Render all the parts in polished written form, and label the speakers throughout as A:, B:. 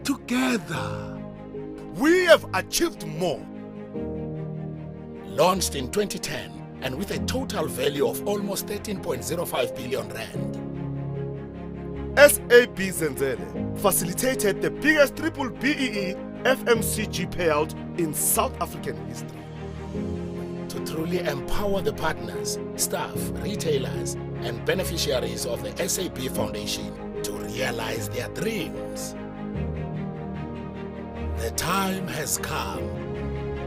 A: Together, we have achieved more.
B: Launched in 2010 and with a total value of almost 13.05 billion rand.
A: SAB Zenzele facilitated the biggest triple BEE FMCG payout in South African history.
B: To truly empower the partners, staff, retailers, and beneficiaries of the SAB Foundation to realize their dreams. The time has come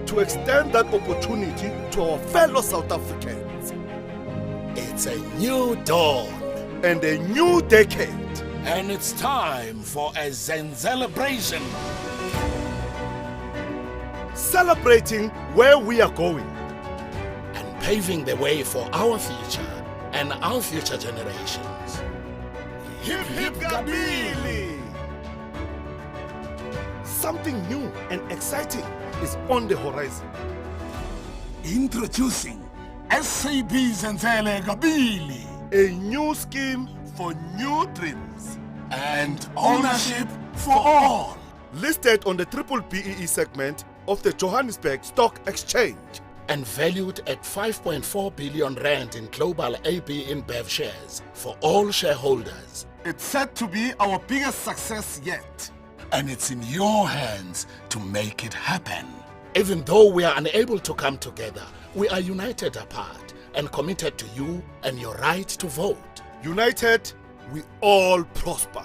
A: to extend that opportunity to our fellow South Africans.
B: It's a new dawn
A: And a new decade.
B: and it's time for a Zenzelebration.
A: Celebrating where we are going.
B: And paving the way for our future and our future generations.
A: Hip hip Kabili! Something new and exciting is on the horizon.
B: Introducing SAB Zenzele Kabili
A: A new scheme for new dreams.
B: and ownership for all.
A: Listed on the triple BEE segment of the Johannesburg Stock Exchange.
B: And valued at 5.4 billion rand in global AB InBev shares for all shareholders.
A: It's set to be our biggest success yet.
B: And it's in your hands to make it happen. Even though we are unable to come together, we are united apart and committed to you and your right to vote.
A: United, we all prosper.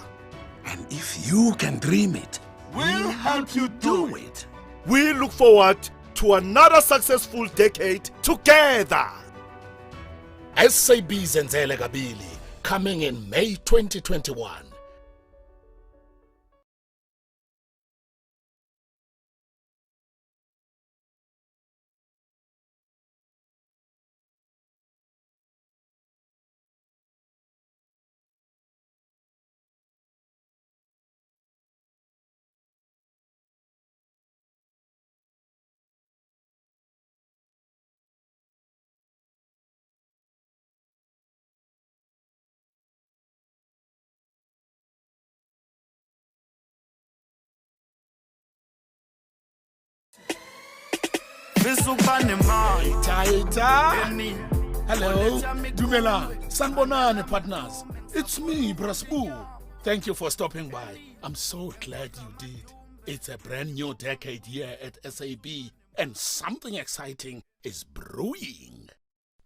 B: And if you can dream it,
A: We'll help you do
B: it.
A: We look forward to another successful decade together.
B: SAB Zenzele Kabili, coming in May 2021. Hello, Dumela, Sanbonane partners. It's me, Brasbu. Thank you for stopping by. I'm so glad you did. It's a brand new decade here at SAB, and something exciting is brewing.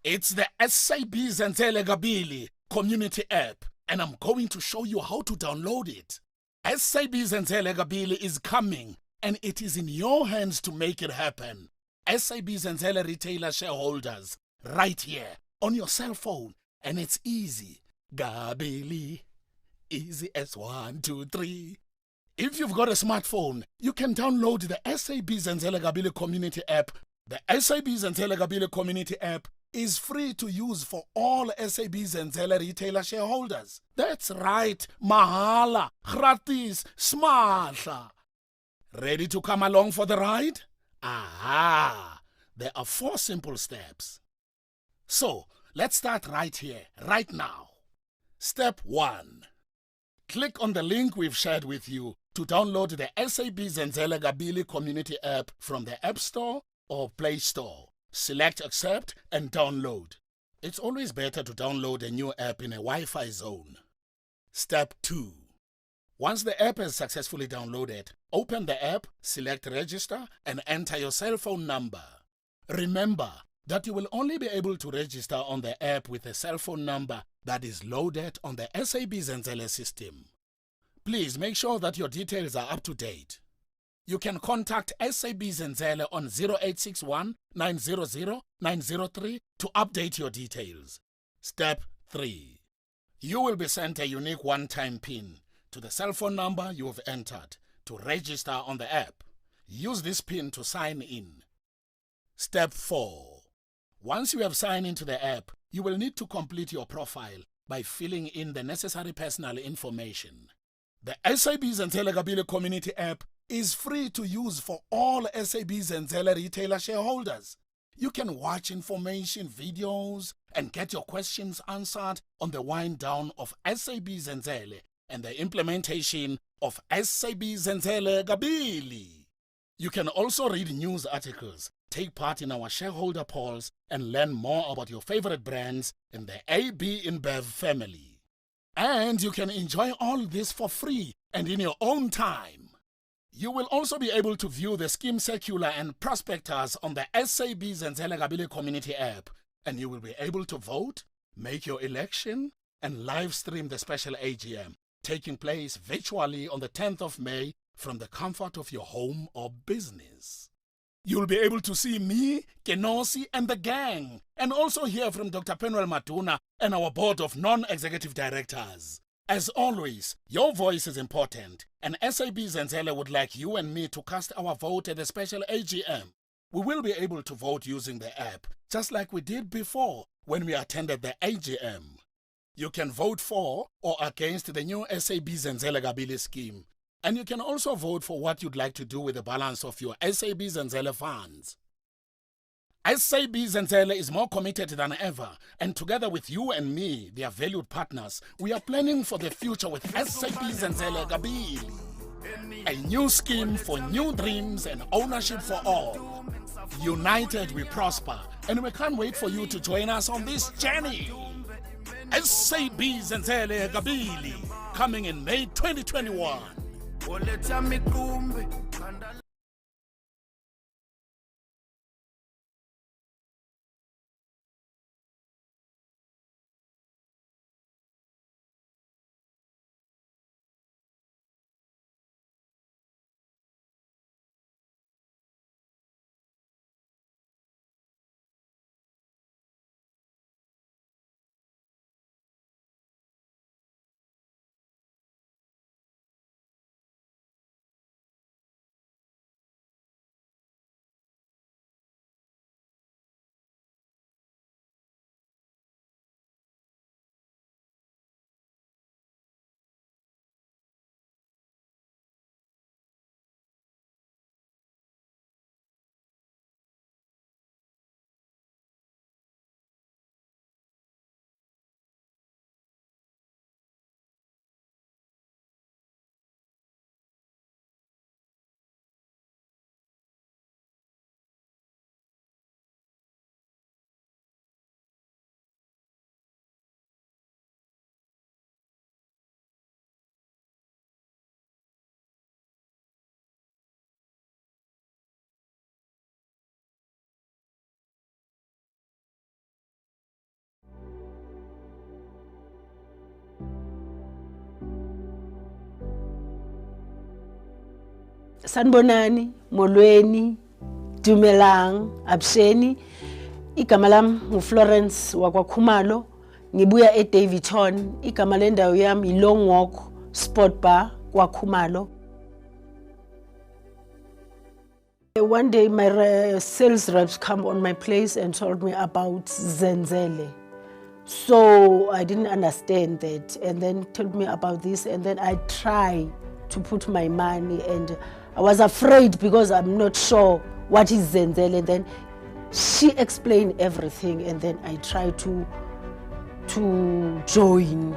B: It's the SAB Zenzele Kabili community app, and I'm going to show you how to download it. SAB Zenzele Kabili is coming, and it is in your hands to make it happen. SAB Zenzele retailer shareholders, right here on your cell phone, and it's easy. Kabili, easy as 1, 2, 3. If you've got a smartphone, you can download the SAB Zenzele Kabili community app. The SAB Zenzele Kabili community app is free to use for all SAB Zenzele retailer shareholders. That's right, mahala, gratis, smahla. Ready to come along for the ride? Aha! There are 4 simple steps. So, let's start right here, right now. Step 1. Click on the link we've shared with you to download the SAB Zenzele Kabili community app from the App Store or Play Store. Select Accept and download. It's always better to download a new app in a Wi-Fi zone. Step 2. Once the app is successfully downloaded, open the app, select Register, and enter your cell phone number. Remember that you will only be able to register on the app with a cell phone number that is loaded on the SAB Zenzele system. Please make sure that your details are up to date. You can contact SAB Zenzele on 0861 900 903 to update your details. Step 3. You will be sent a unique one-time PIN to the cell phone number you have entered to register on the app. Use this PIN to sign in. Step 4. Once you have signed into the app, you will need to complete your profile by filling in the necessary personal information. The SAB Zenzele Kabili community app is free to use for all SAB Zenzele retailer shareholders. You can watch information videos and get your questions answered on the wind down of SAB Zenzele and the implementation of SAB Zenzele Kabili. You can also read news articles, take part in our shareholder polls, and learn more about your favorite brands in the AB InBev family. And you can enjoy all this for free and in your own time. You will also be able to view the scheme circular and prospectus on the SAB Zenzele Kabili community app, and you will be able to vote, make your election, and live stream the special AGM, taking place virtually on the 10th of May from the comfort of your home or business. You'll be able to see me, Kenosi, and the gang, and also hear from Dr. Penuel Matuna and our board of non-executive directors. As always, your voice is important, and SAB Zenzele would like you and me to cast our vote at the special AGM. We will be able to vote using the app, just like we did before when we attended the AGM. You can vote for or against the new SAB Zenzele Kabili scheme, and you can also vote for what you'd like to do with the balance of your SAB Zenzele funds. SAB Zenzele is more committed than ever, and together with you and me, their valued partners, we are planning for the future with SAB Zenzele Kabili. A new scheme for new dreams and ownership for all. United we prosper, and we can't wait for you to join us on this journey. SAB Zenzele Kabili, coming in May 2021.
C: Sanibonani, molweni, dumelang, absheni. Igama lami nguFlorence wakwaKhumalo, ngibuya eDavidton. Igama lendawo yami iLong Walk Sport Bar kwaKhumalo. One day my sales reps come on my place and told me about Zenzele. So I didn't understand that, and then told me about this, and then I tried to put my money, and I was afraid because I'm not sure what is Zenzele. And then she explained everything, and then I tried to join.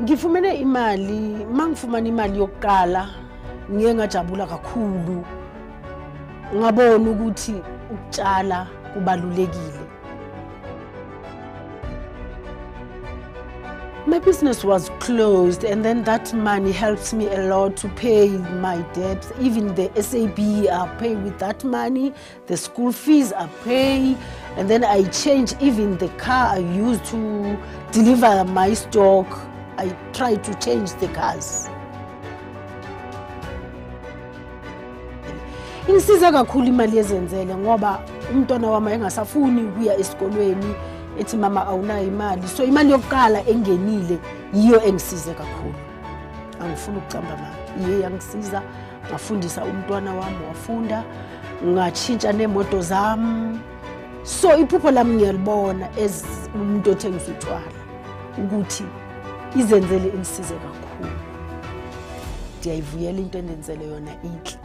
C: Ngifumene imali, mangifumana imali yokuqala, ngiye ngajabula kakhulu. Ngabona ukuthi ukutshala kubalulekile. My business was closed, and then that money helps me a lot to pay my debts. Even the SAB I pay with that money, the school fees I pay, and then I change even the car I use to deliver my stock. I try to change the cars. Ingisiza kakhulu imali yezenzele ngoba umntwana wami engasafuni ukuya esikolweni ethi mama awunayo imali, so imali yokuqala engenile yiyo engisize kakhulu. Angifuni ukucamba mama, iye yangisiza ngafundisa umntwana wami wafunda, ngatshintsha nemoto zami. So iphupho lami ngiyalibona as umuntu othengisa utshwala ukuthi izenzele ingisize kakhulu. Ndiyayivuyela into endenzele yona inhle.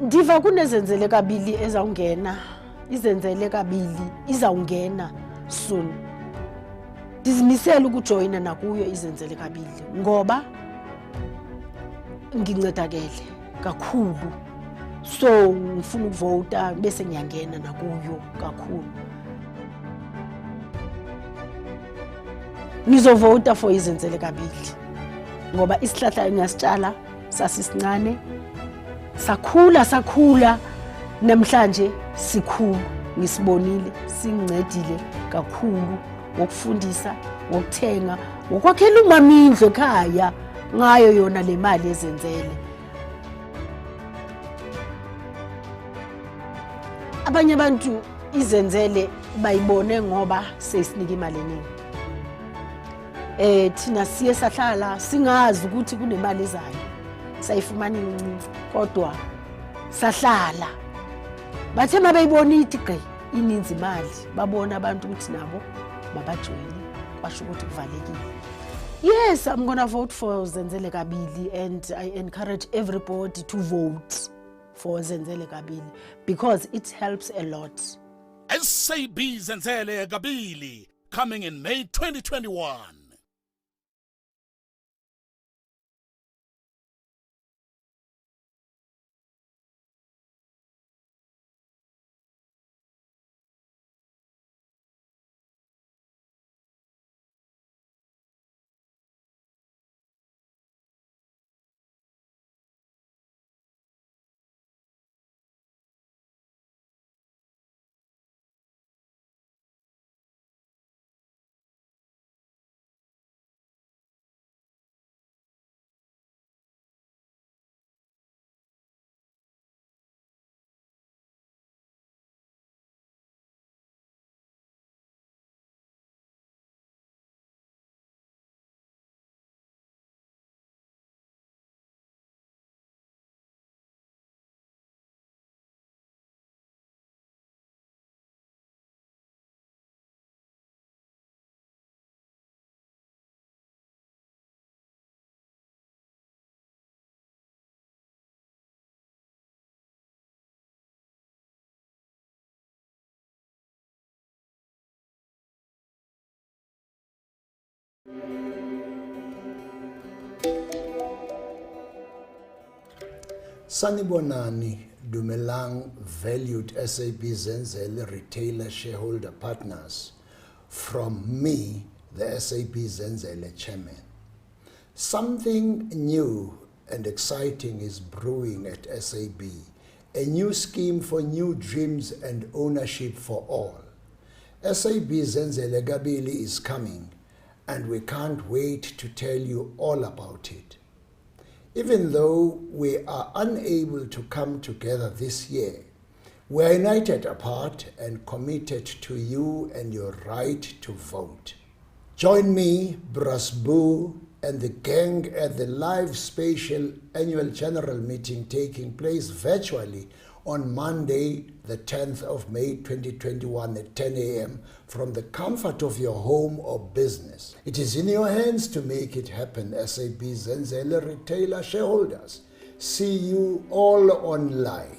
C: Ndiva kunezenzele kabili ezawungena. Izenzele kabili izawungena soon. Ndizimisela ukujoyina nakuyo izenzele kabili ngoba ngincedakele kakhulu. So ngifuna ukuvota bese ngiyangena nakuyo kakhulu. Ngizovota for izenzele kabili ngoba isihlahla engasitshala sasisincane sakhula namhlanje sikhulu. Ngisibonile singincedile kakhulu ngokufundisa, ngokuthenga, ngokwakhela umamindlu ekhaya ngayo yona le mali ezenzele. Abanye abantu izenzele bayibone ngoba sesinika imali eningi. Thina siye sahlala singazi ukuthi kunemali ezayo. Sayifumana incinci kodwa sahlala. Bathe mabeyibona ithi gqi ininzi imali, babona abantu ukuthi nabo babajoyine, kwasho ukuthi kuvalekile. Yes, I'm going to vote for Zenzele Kabili, and I encourage everybody to vote for Zenzele Kabili because it helps a lot.
B: SAB Zenzele Kabili, coming in May 2021.
D: Sanibonani, Dumelang, valued SAB Zenzele retailer shareholder partners. From me, the SAB Zenzele chairman. Something new and exciting is brewing at SAB. A new scheme for new dreams and ownership for all. SAB Zenzele Kabili is coming, and we can't wait to tell you all about it. Even though we are unable to come together this year, we are united apart and committed to you and your right to vote. Join me, Brasbu, and the gang at the live special annual general meeting taking place virtually on Monday, the 10th of May 2021 at 10 a.m. from the comfort of your home or business. It is in your hands to make it happen, SAB Zenzele retailer shareholders. See you all online.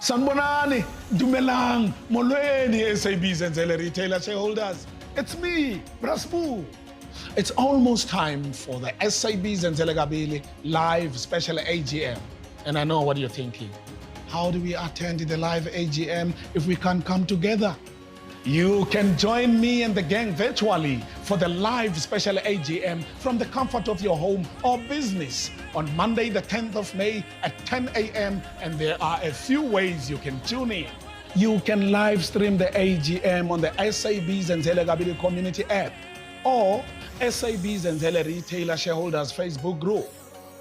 B: Sanibonani, dumelang, molweni SAB Zenzele retailer shareholders. It's me, Brasbu. It's almost time for the SAB Zenzele Kabili live special AGM. And I know what you're thinking. How do we attend the live AGM if we can't come together? You can join me and the gang virtually for the live special AGM from the comfort of your home or business on Monday, the 10th of May at 10 a.m. And there are a few ways you can tune in. You can live stream the AGM on the SAB Zenzele Kabili community app or SAB Zenzele Retailer Shareholders Facebook group.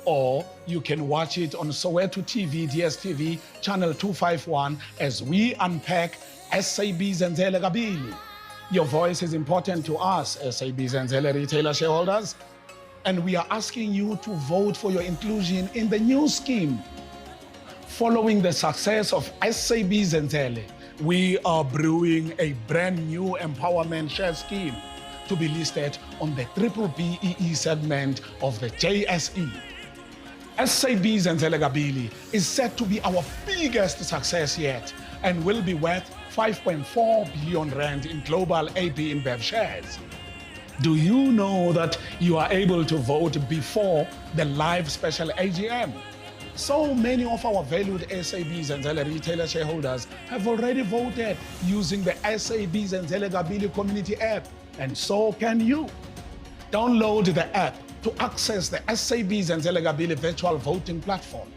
B: Or you can watch it on Soweto TV, DSTV, channel 251 as we unpack SAB Zenzele Kabili. Your voice is important to us, SAB Zenzele retailer shareholders, and we are asking you to vote for your inclusion in the new scheme. Following the success of SAB Zenzele, we are brewing a brand new empowerment share scheme to be listed on the BBBEE segment of the JSE. SAB Zenzele Kabili is set to be our biggest success yet and will be worth 5.4 billion rand in global AB InBev shares. Do you know that you are able to vote before the live special AGM? So many of our valued SAB Zenzele retailer shareholders have already voted using the SAB Zenzele Kabili community app, and so can you. Download the app to access the SAB Zenzele Kabili virtual voting platform.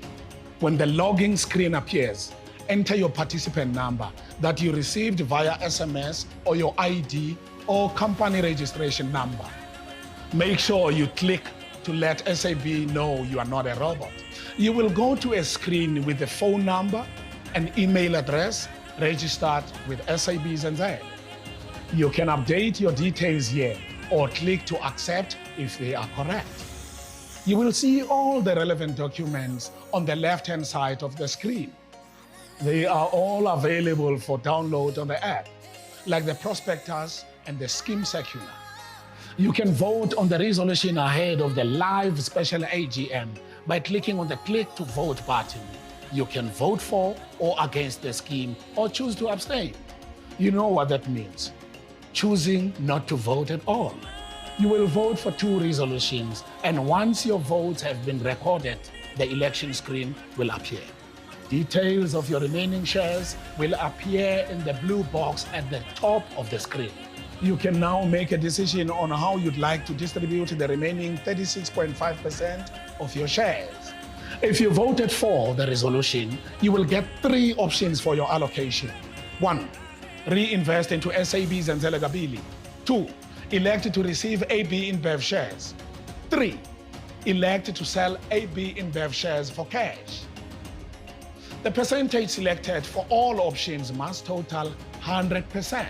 B: When the login screen appears, enter your participant number that you received via SMS or your ID or company registration number. Make sure you click to let SAB know you are not a robot. You will go to a screen with a phone number and email address registered with SAB Zenzele. You can update your details here or click to accept if they are correct. You will see all the relevant documents on the left-hand side of the screen. They are all available for download on the app, like the prospectus and the scheme circular. You can vote on the resolution ahead of the live special AGM by clicking on the Click to Vote button. You can vote for or against the scheme or choose to abstain. You know what that means. Choosing not to vote at all. You will vote for 2 resolutions, and once your votes have been recorded, the election screen will appear. Details of your remaining shares will appear in the blue box at the top of the screen. You can now make a decision on how you'd like to distribute the remaining 36.5% of your shares. If you voted for the resolution, you will get 3 options for your allocation. 1. Reinvest into SAB Zenzele Kabili. 2. Elect to receive AB InBev shares. 3. Elect to sell AB InBev shares for cash. The percentage selected for all options must total 100%.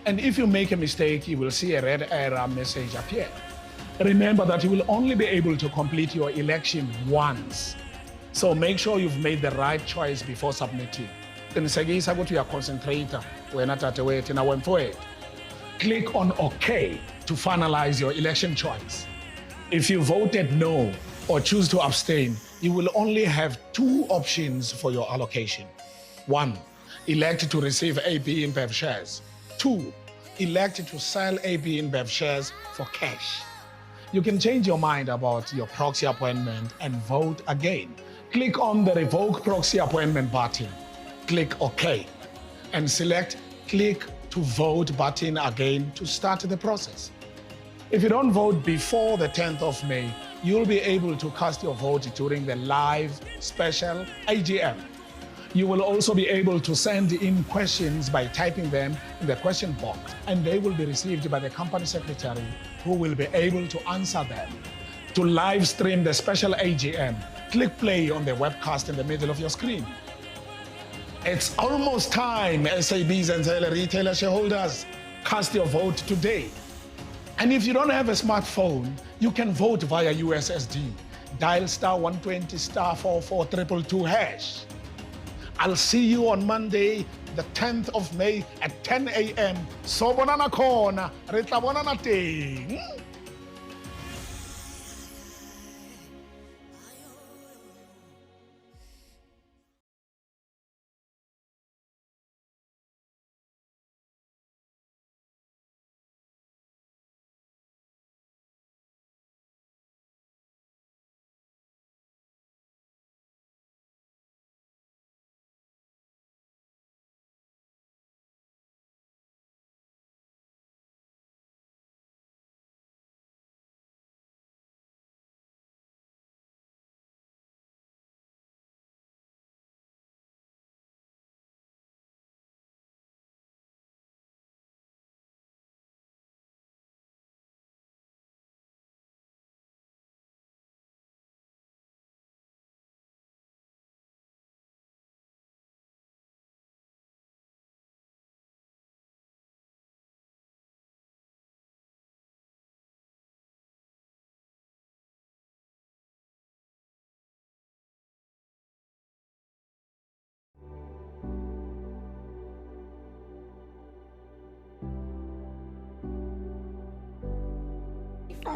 B: And if you make a mistake, you will see a red error message appear. Remember that you will only be able to complete your election once. So make sure you've made the right choice before submitting. Qinisekisa ukuthi uyaconcentrate wena dadewethu nawe mfowethu. Click on OK to finalize your election choice. If you voted no or choose to abstain, you will only have 2 options for your allocation. 1. Elect to receive AB InBev shares. 2. Elect to sell AB InBev shares for cash. You can change your mind about your proxy appointment and vote again. Click on the Revoke Proxy Appointment button. Click OK and select Click to Vote button again to start the process. If you don't vote before the 10th of May, you'll be able to cast your vote during the live special AGM. You will also be able to send in questions by typing them in the question box, and they will be received by the company secretary, who will be able to answer them. To live stream the special AGM, click play on the webcast in the middle of your screen. It's almost time, SAB Zenzele retailer shareholders. Cast your vote today. And if you don't have a smartphone, you can vote via USSD. Dial *120 *44222#. I'll see you on Monday, the 10th of May at 10 a.m. So bonana khona, re tla bonana teng.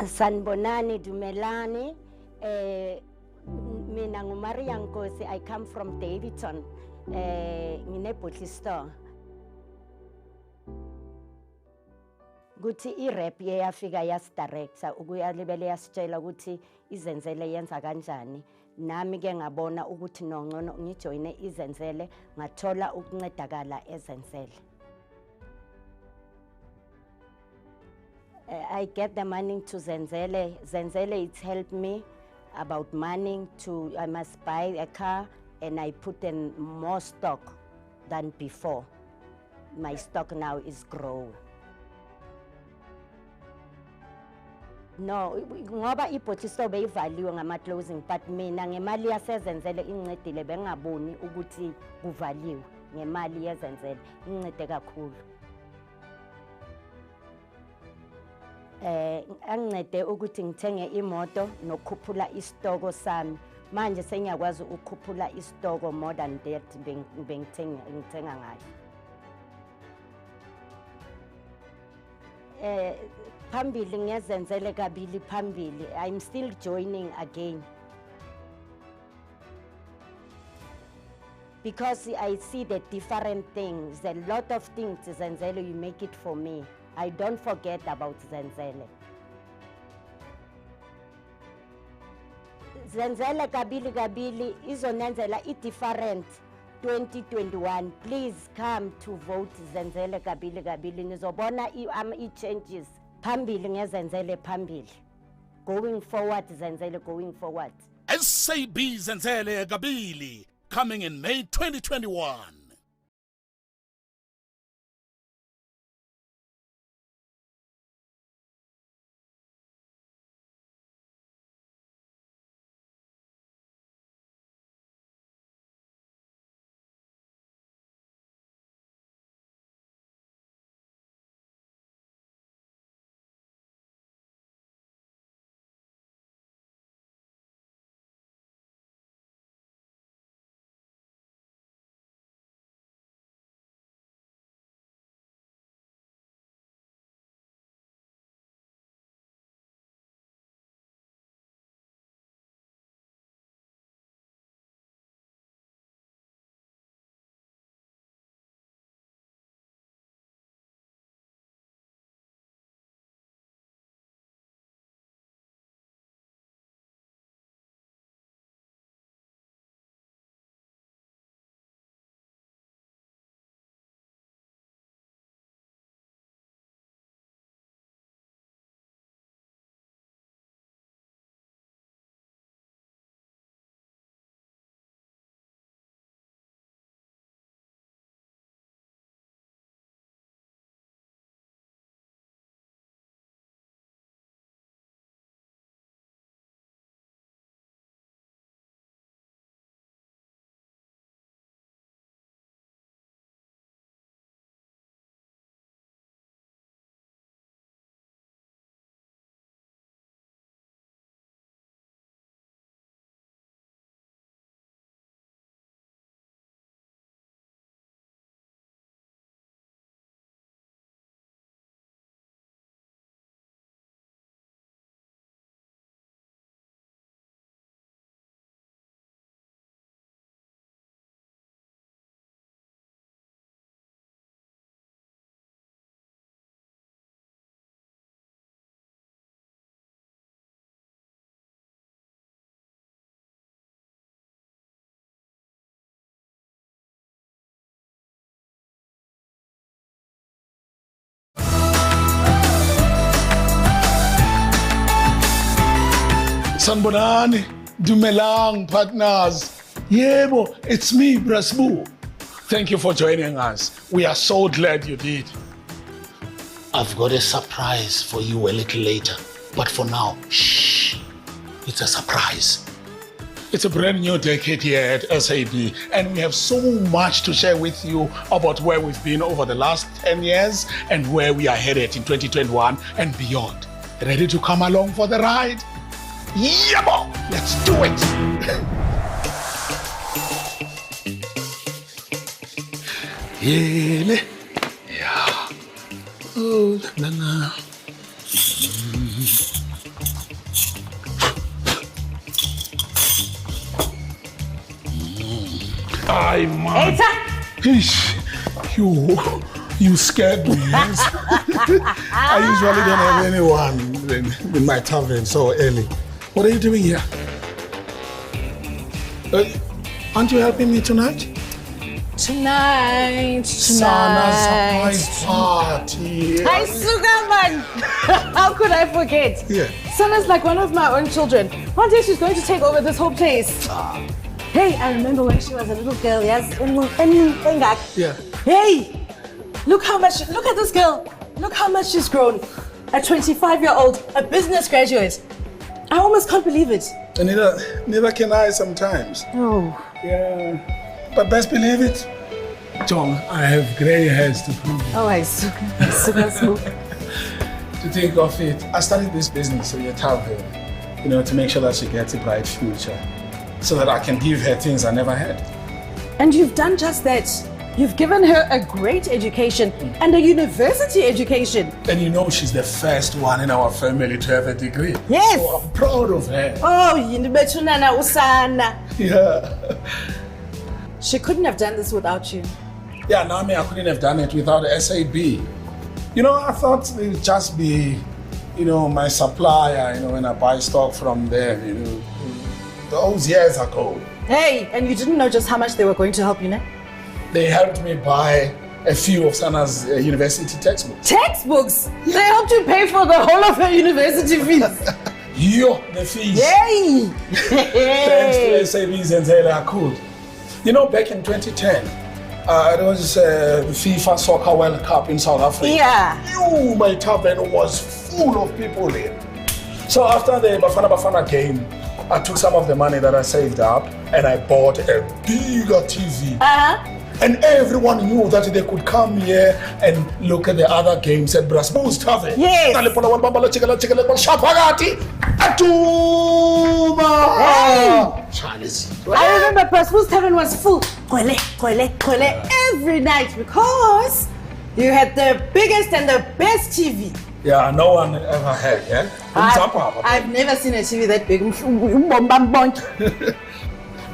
E: Sanibonani, dumelani. Mina nguMaria Nkosi. I come from Davidson. Ngine-bottle store. Kuthi i-rap yafika yasidirector ukuyalibele yasitshela ukuthi iZenzele yenza kanjani. Nami ke ngabona ukuthi nongcono ngijoyine iZenzele ngathola ukuncedakala eZenzele. I get the money to Zenzele. Zenzele, it's helped me about money I must buy a car and I put in more stock than before. My stock now is growing. No, ngoba i-bottle store beyivaliwe ngama-closing, but mina ngemali yaseZenzele incedile bengaboni ukuthi kuvaliwe. Ngemali yeZenzele incede kakhulu. Angincede ukuthi ngithenge imoto nokukhuphula istoko sami. Manje sengiyakwazi ukukhuphula istoko more than that ngithenga ngayo. Phambili ngezenzele kabili phambili. I'm still joining again. Because I see the different things, a lot of things, Zenzele, you make it for me. I don't forget about Zenzele. Zenzele Kabili izonenzela different 2021. Please come to vote Zenzele Kabili. Nizobona i-changes. Phambili ngezenzele phambili. Going forward, Zenzele going forward.
B: SAB Zenzele Kabili, coming in May 2021. Sanibonani, dumelang partners. Yebo, it's me, Brasbu. Thank you for joining us. We are so glad you did.
F: I've got a surprise for you a little later. But for now, shh, it's a surprise.
B: It's a brand new decade here at SAB, and we have so much to share with you about where we've been over the last 10 years and where we are headed in 2021 and beyond. Ready to come along for the ride? Yabo! Let's do it! Yele. Yeah. Oh, la la. Ay, man. Ish, you scared me, yes? I usually don't have anyone in my tavern so early. What are you doing here? Aren't you helping me tonight?
C: Tonight.
B: Sana's party.
C: Hi, Sugaman. How could I forget?
B: Yeah.
C: Sana's like one of my own children. One day she's going to take over this whole place. Hey, I remember when she was a little girl, yes?
B: Yeah.
C: Hey, look at this girl. Look how much she's grown. A 25-year-old, a business graduate. I almost can't believe it.
B: And neither can I sometimes.
C: Oh.
B: Yeah. But best believe it, John, I have grey hairs to prove it.
C: Oh, I sugar smoke.
B: To think of it, I started this business in a tavern, to make sure that she gets a bright future, so that I can give her things I never had.
C: And you've done just that. You've given her a great education and a university education.
B: And she's the first one in our family to have a degree.
C: Yes.
B: So I'm proud of her.
C: Oh, yindibethunana usana.
B: Yeah.
C: She couldn't have done this without you.
B: Yeah, Nami, I couldn't have done it without SAB. I thought it would just be, my supplier, when I buy stock from them, those years ago.
C: Hey, and you didn't know just how much they were going to help you, ne?
B: They helped me buy a few of Sana's university textbooks.
C: Textbooks? Yeah. They helped you pay for the whole of her university fees.
B: The fees.
C: Yay!
B: Thanks to SAB Zenzele, I could. Back in 2010, there was FIFA Soccer World Cup in South Africa.
C: Yeah.
B: My tavern was full of people there. So after the Bafana game, I took some of the money that I saved up and I bought a bigger TV. And everyone knew that they could come here and look at the other games at Brasbo's Tavern.
C: Yes.
B: Hey.
C: I remember Brasbo's Tavern was full. Every night because you had the biggest and the best TV.
B: Yeah, no one ever had, yeah?
C: I've never seen a TV that big.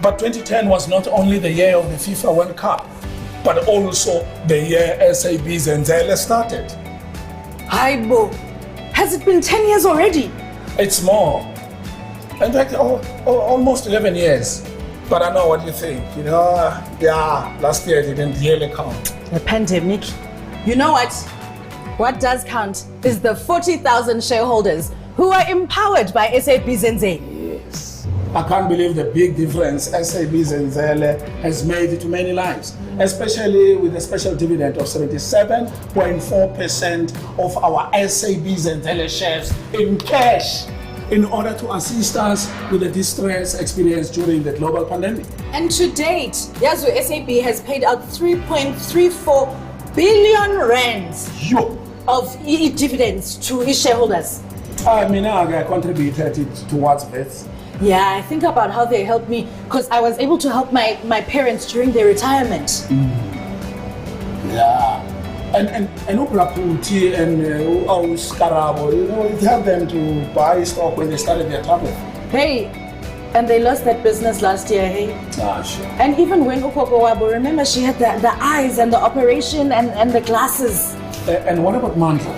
B: But 2010 was not only the year of the FIFA World Cup, but also the year SAB Zenzele started.
C: Haibo, has it been 10 years already?
B: It's more. In fact, almost 11 years. But I know what you think, last year didn't really count.
C: The pandemic. You know what? What does count is the 40,000 shareholders who are empowered by SAB Zenzele.
B: Yes. I can't believe the big difference SAB Zenzele has made to many lives, especially with a special dividend of 77.4% of our SAB Zenzele shares in cash in order to assist us with the distress experienced during the global pandemic.
C: And to date, Yazoo SAB has paid out 3.34 billion rands of dividends to its shareholders.
B: I contributed it towards this.
C: Yeah, I think about how they helped me because I was able to help my parents during their retirement.
B: Yeah. And Ubraputi and Skarabo, it helped them to buy stock when they started their tavern.
C: Hey, and they lost that business last year, hey?
B: Sure.
C: And even when Ukoko Wabo, remember she had the eyes and the operation and the glasses.
B: And what about Mandla?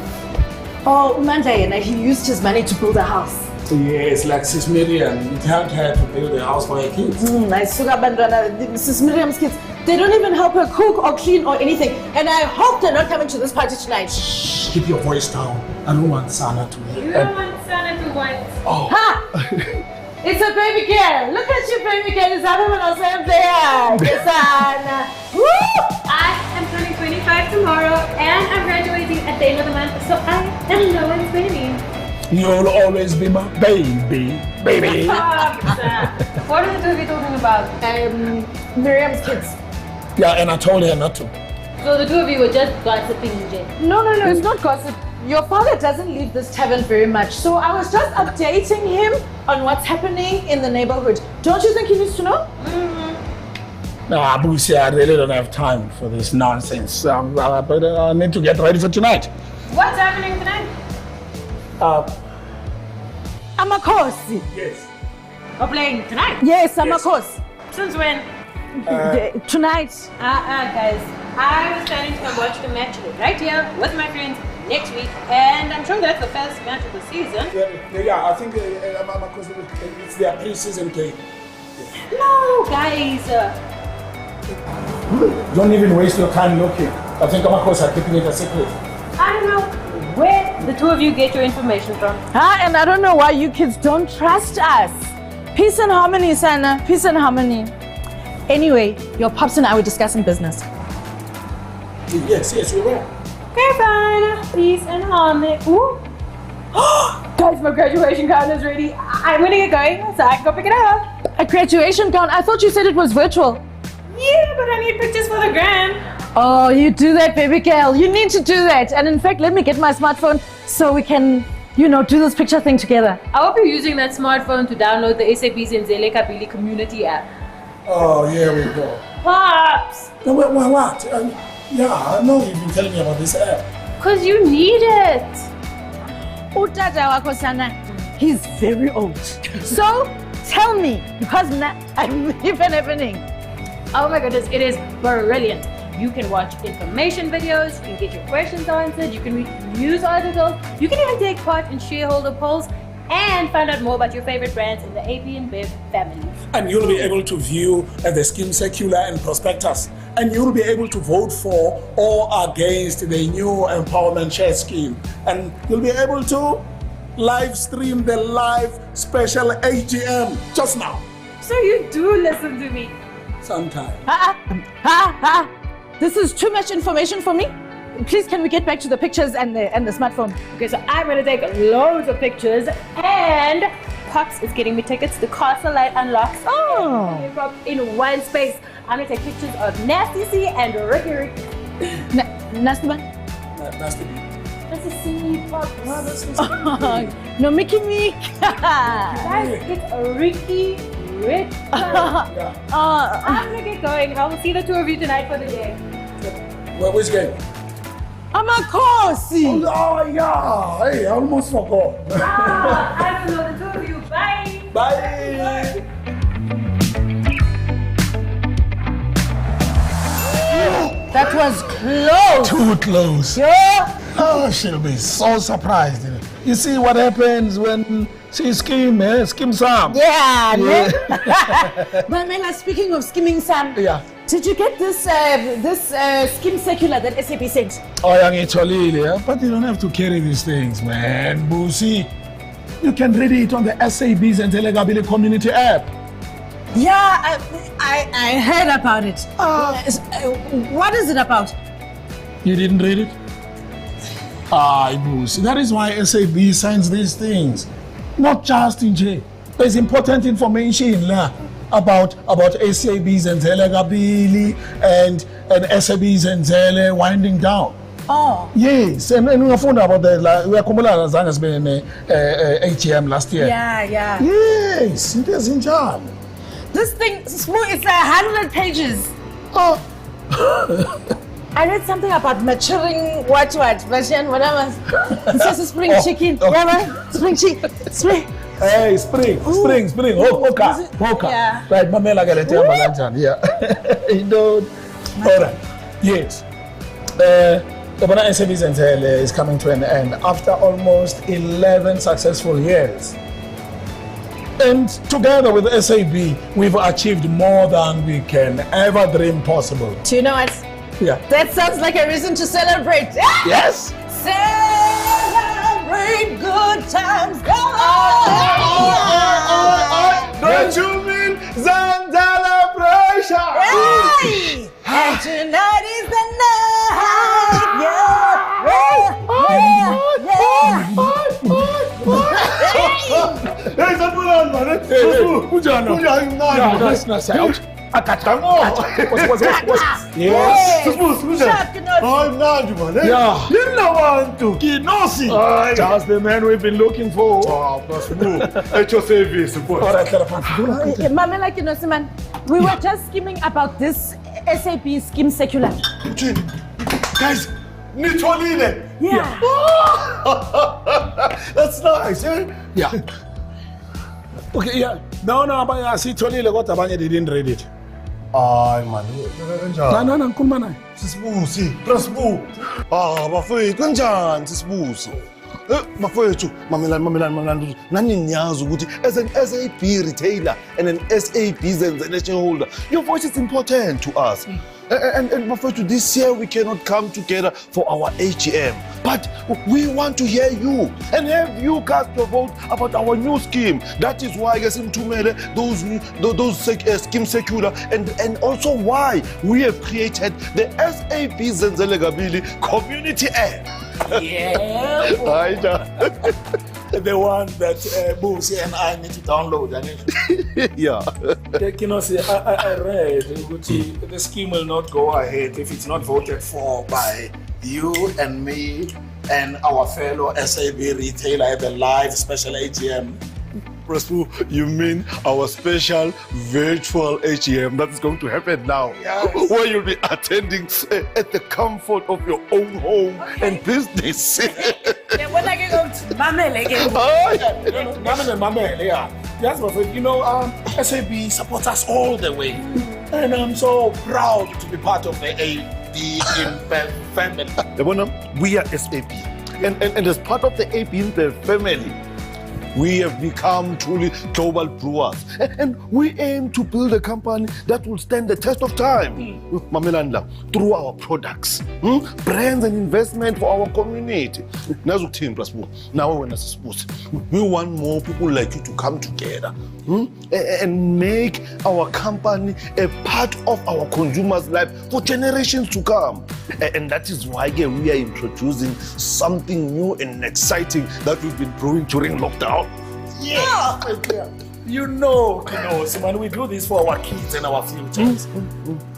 C: Oh, Mandla, he used his money to build a house.
B: Yes, like Sis Miriam, it helped her to build a house for her kids.
C: Sis Miriam's kids, they don't even help her cook or clean or anything. And I hope they're not coming to this party tonight.
B: Shh, keep your voice down. I don't want Sana to hear.
G: You don't want Sana to what?
B: Oh.
C: Ha! It's a baby girl. Look at you, baby girl. It's everyone else there. Yes, Sana. Woo!
G: I am turning 25 tomorrow and I'm graduating at the end of the month, so I am no one's baby.
B: You'll always be my baby.
G: What are the two of you talking about?
C: Miriam's kids.
B: Yeah, and I told her not to.
G: So the two of you were just gossiping, Jay?
C: No, it's not gossip. Your father doesn't leave this tavern very much, so I was just updating him on what's happening in the neighborhood. Don't you think he needs to know?
B: No, Abusi, I really don't have time for this nonsense. But I need to get ready for tonight.
G: What's happening tonight?
C: Amakosi.
B: Yes.
G: We're playing tonight?
C: Yes, Amakosi.
G: Since when?
C: Tonight.
G: Guys, I was planning to come watch the match right here with my friends next week, and I'm sure that's the first match of the season.
B: Yeah, I think it's their pre-season game.
G: No, guys.
B: Don't even waste your time looking. I think Amakos are keeping it a secret.
G: I don't know where the two of you get your information from.
C: And I don't know why you kids don't trust us. Peace and harmony, Sana. Peace and harmony. Anyway, your pops and I were discussing business.
B: Yes, we were.
G: Okay, fine. Peace and harmony. Ooh. Guys, my graduation gown is ready. I'm gonna get going so I can go pick it up.
C: A graduation gown? I thought you said it was virtual.
G: Yeah, but I need pictures for the gram.
C: Oh, you do that, baby girl. You need to do that. And in fact, let me get my smartphone so we can, do this picture thing together.
G: I hope you're using that smartphone to download the SAB Zenzele Kabili community app.
B: Oh, here we go.
G: Pops!
B: No, what? Yeah, I know you've been telling me about this app.
G: Because you need it.
C: Utata wako Sana, he's very old. So, tell me, because I'm even happening.
G: Oh my goodness, it is brilliant. You can watch information videos, you can get your questions answered, you can read news articles, you can even take part in shareholder polls and find out more about your favorite brands in the AB and Bev families.
B: And you'll be able to view the scheme circular and prospectus. And you'll be able to vote for or against the new empowerment share scheme. And you'll be able to live stream the live special AGM just now.
G: So you do listen to me.
B: Sometime.
C: This is too much information for me. Please, can we get back to the pictures and the smartphone?
G: Okay, so I'm gonna take loads of pictures, and Pops is getting me tickets to Castle Light Unlocks.
C: Oh.
G: In one space. I'm gonna take pictures of Nasty C and Ricky.
C: Nasty man?
B: Nasty B.
G: That's a C, Pops.
C: No, Mickey Meek.
G: Guys, it's a Ricky Rick. I'm gonna get going. I will see the two of you tonight for the game.
B: Which game?
C: Amakosi.
B: Oh, yeah. Hey, I almost forgot.
G: I don't know, the two of you. Bye.
B: Bye.
C: That was close.
B: Too close.
C: Yeah.
B: Oh, she'll be so surprised. You see what happens when she scheme Sam.
C: Yeah. Mamela, speaking of skimming Sam.
B: Yeah.
C: Did you get this scheme circular that SAB sent?
B: Oh, young Icholili, but you don't have to carry these things, man. Busi, you can read it on the SAB Zenzele Kabili community app.
C: Yeah, I heard about it. What is it about?
B: You didn't read it? Busi, that is why SAB signs these things. Not just in J. There's important information about SAB Zenzele Kabili and SAB Zenzele winding down.
C: Oh.
B: Yes, and we found about the we are has been AGM last year.
C: Yeah.
B: Yes, it is in charge.
C: This thing, it's 100 pages.
B: Oh.
C: I read something about maturing version, whatever. It says spring chicken. Yeah, spring chicken. Spring.
B: Hey, spring. Hoka.
C: Yeah.
B: Right, Mamela Galetea Malanjan. Yeah. You know. All right. Yes. The SAB Zenzele is coming to an end after almost 11 successful years. And together with SAB, we've achieved more than we can ever dream possible.
C: Do you know what?
B: Yeah.
C: That sounds like a reason to celebrate.
B: Yes.
C: Celebrate good times.
A: Don't you mean Zenzele pressure?
C: Hey! And tonight is the night.
A: Hey, Sabulan, man.
B: That's not out.
A: Yes.
B: Just the man we've been looking for.
A: At your service, boy.
C: Mamela Kinosiman, we were just skimming about this SAB scheme circular.
A: Guys, Nitolile.
C: Yeah.
A: That's nice, eh?
B: Yeah. Okay, yeah. No, but I see Tolile got a bunch, they didn't read it.
A: Hayi man, kanjani?
B: No, ngikhuluma naye.
A: Sisibusi, Prasbu. Bafethu kanjani sisibusi? Bafethu, mamelani. Nani niyazi ukuthi as an SAB retailer and an SAB Zenzele shareholder, your voice is important to us. And bafethu, this year we cannot come together for our AGM, but we want to hear you and have you cast your vote about our new scheme. That is why those scheme secular and also why we have created the SAB Zenzele Kabili community app.
B: Yeah. The one that Busi and I need to download.
A: Yeah.
B: I read that the scheme will not go ahead if it's not voted for by you and me and our fellow SAB retailer at the live special AGM.
A: Prasbu, you mean our special virtual AGM that is going to happen now?
B: Yes.
A: Where you'll be attending at the comfort of your own home and business.
B: Yes, SAB supports us all the way. And I'm so proud to be part of the AB family.
A: We are SAB. And as part of the AB family, we have become truly global brewers. And we aim to build a company that will stand the test of time. Mamelanda, through our products, brands and investment for our community. Now we want more people like you to come together and make our company a part of our consumers' life for generations to come. And that is why we are introducing something new and exciting that we've been brewing during lockdown.
B: Yeah. You know, man, we do this for our kids and our futures.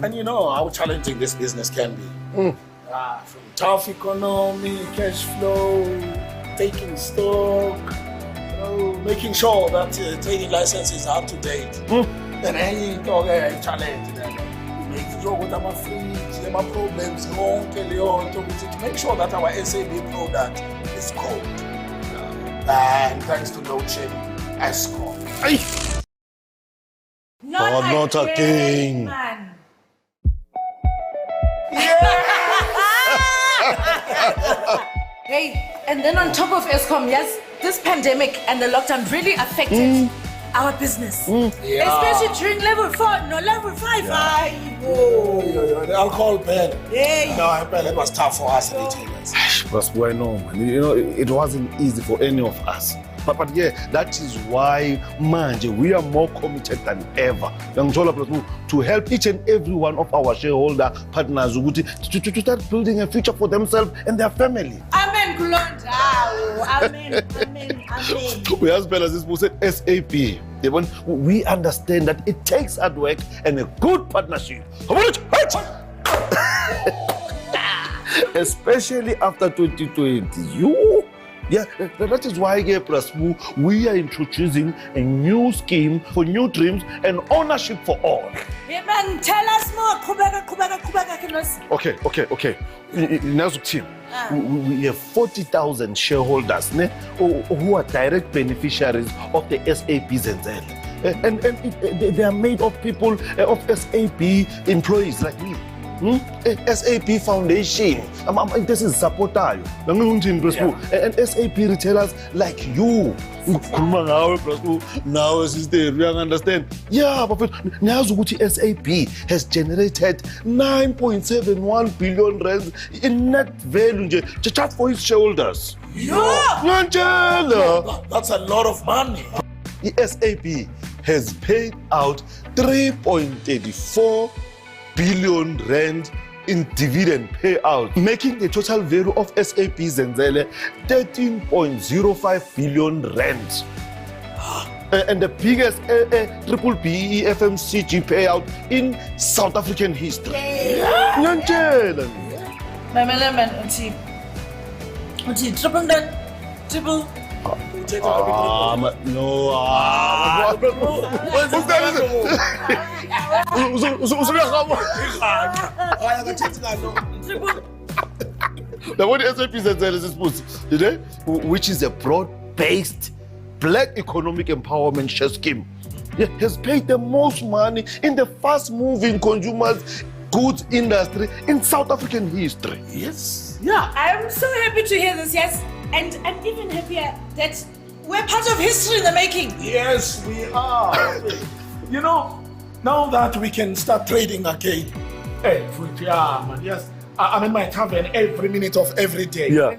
B: And you know how challenging this business can be. From tough economy, cash flow, taking stock, making sure that trading license is up to date. And any challenge. Making sure with our fridge, our problems, to make sure that our SAB product is cold. And thanks to load shedding, Escort.
A: Not again.
H: Man. Hey, and then on top of ESCOM, yes, this pandemic and the lockdown really affected our business. Especially during level 4, no level 5.
B: The alcohol ban. It was tough for us retailers.
A: That's why no, man. It wasn't easy for any of us. But yeah, that is why, manje, we are more committed than ever. To help each and every one of our shareholder partners to start building a future for themselves and their family.
H: Amen, Kulonda. Amen.
A: We as well as this said SAP. We understand that it takes hard work and a good partnership. Especially after 2020. That is why we are introducing a new scheme for new dreams and ownership for all.
H: Yeah, man, tell us more.
A: Okay. Team, we have 40,000 shareholders who are direct beneficiaries of the SAB Zenzele. And they are made of people, of SAB employees like me. SAP Foundation, this is supporter, and SAP retailers like you. Now, sister, we understand. Yeah, but now SAP has generated 9.71 billion rand in net value just for its shareholders.
B: That's a lot of money.
A: The SAP has paid out 3.34 billion rand in dividend payout, making the total value of SAB Zenzele 13.05 billion rand. And the biggest triple BE FMCG payout in South African history.
H: Triple.
A: Which is a broad-based black economic empowerment share scheme has paid the most money in the fast-moving consumer goods industry in South African history.
B: Yes.
H: Yeah, I'm so happy to hear this, yes. And I'm even happier that we're part of history in the making.
B: Yes, we are. You know, now that we can start trading again. Hey, yeah, man, yes. I'm in my tavern every minute of every day.
A: Yeah.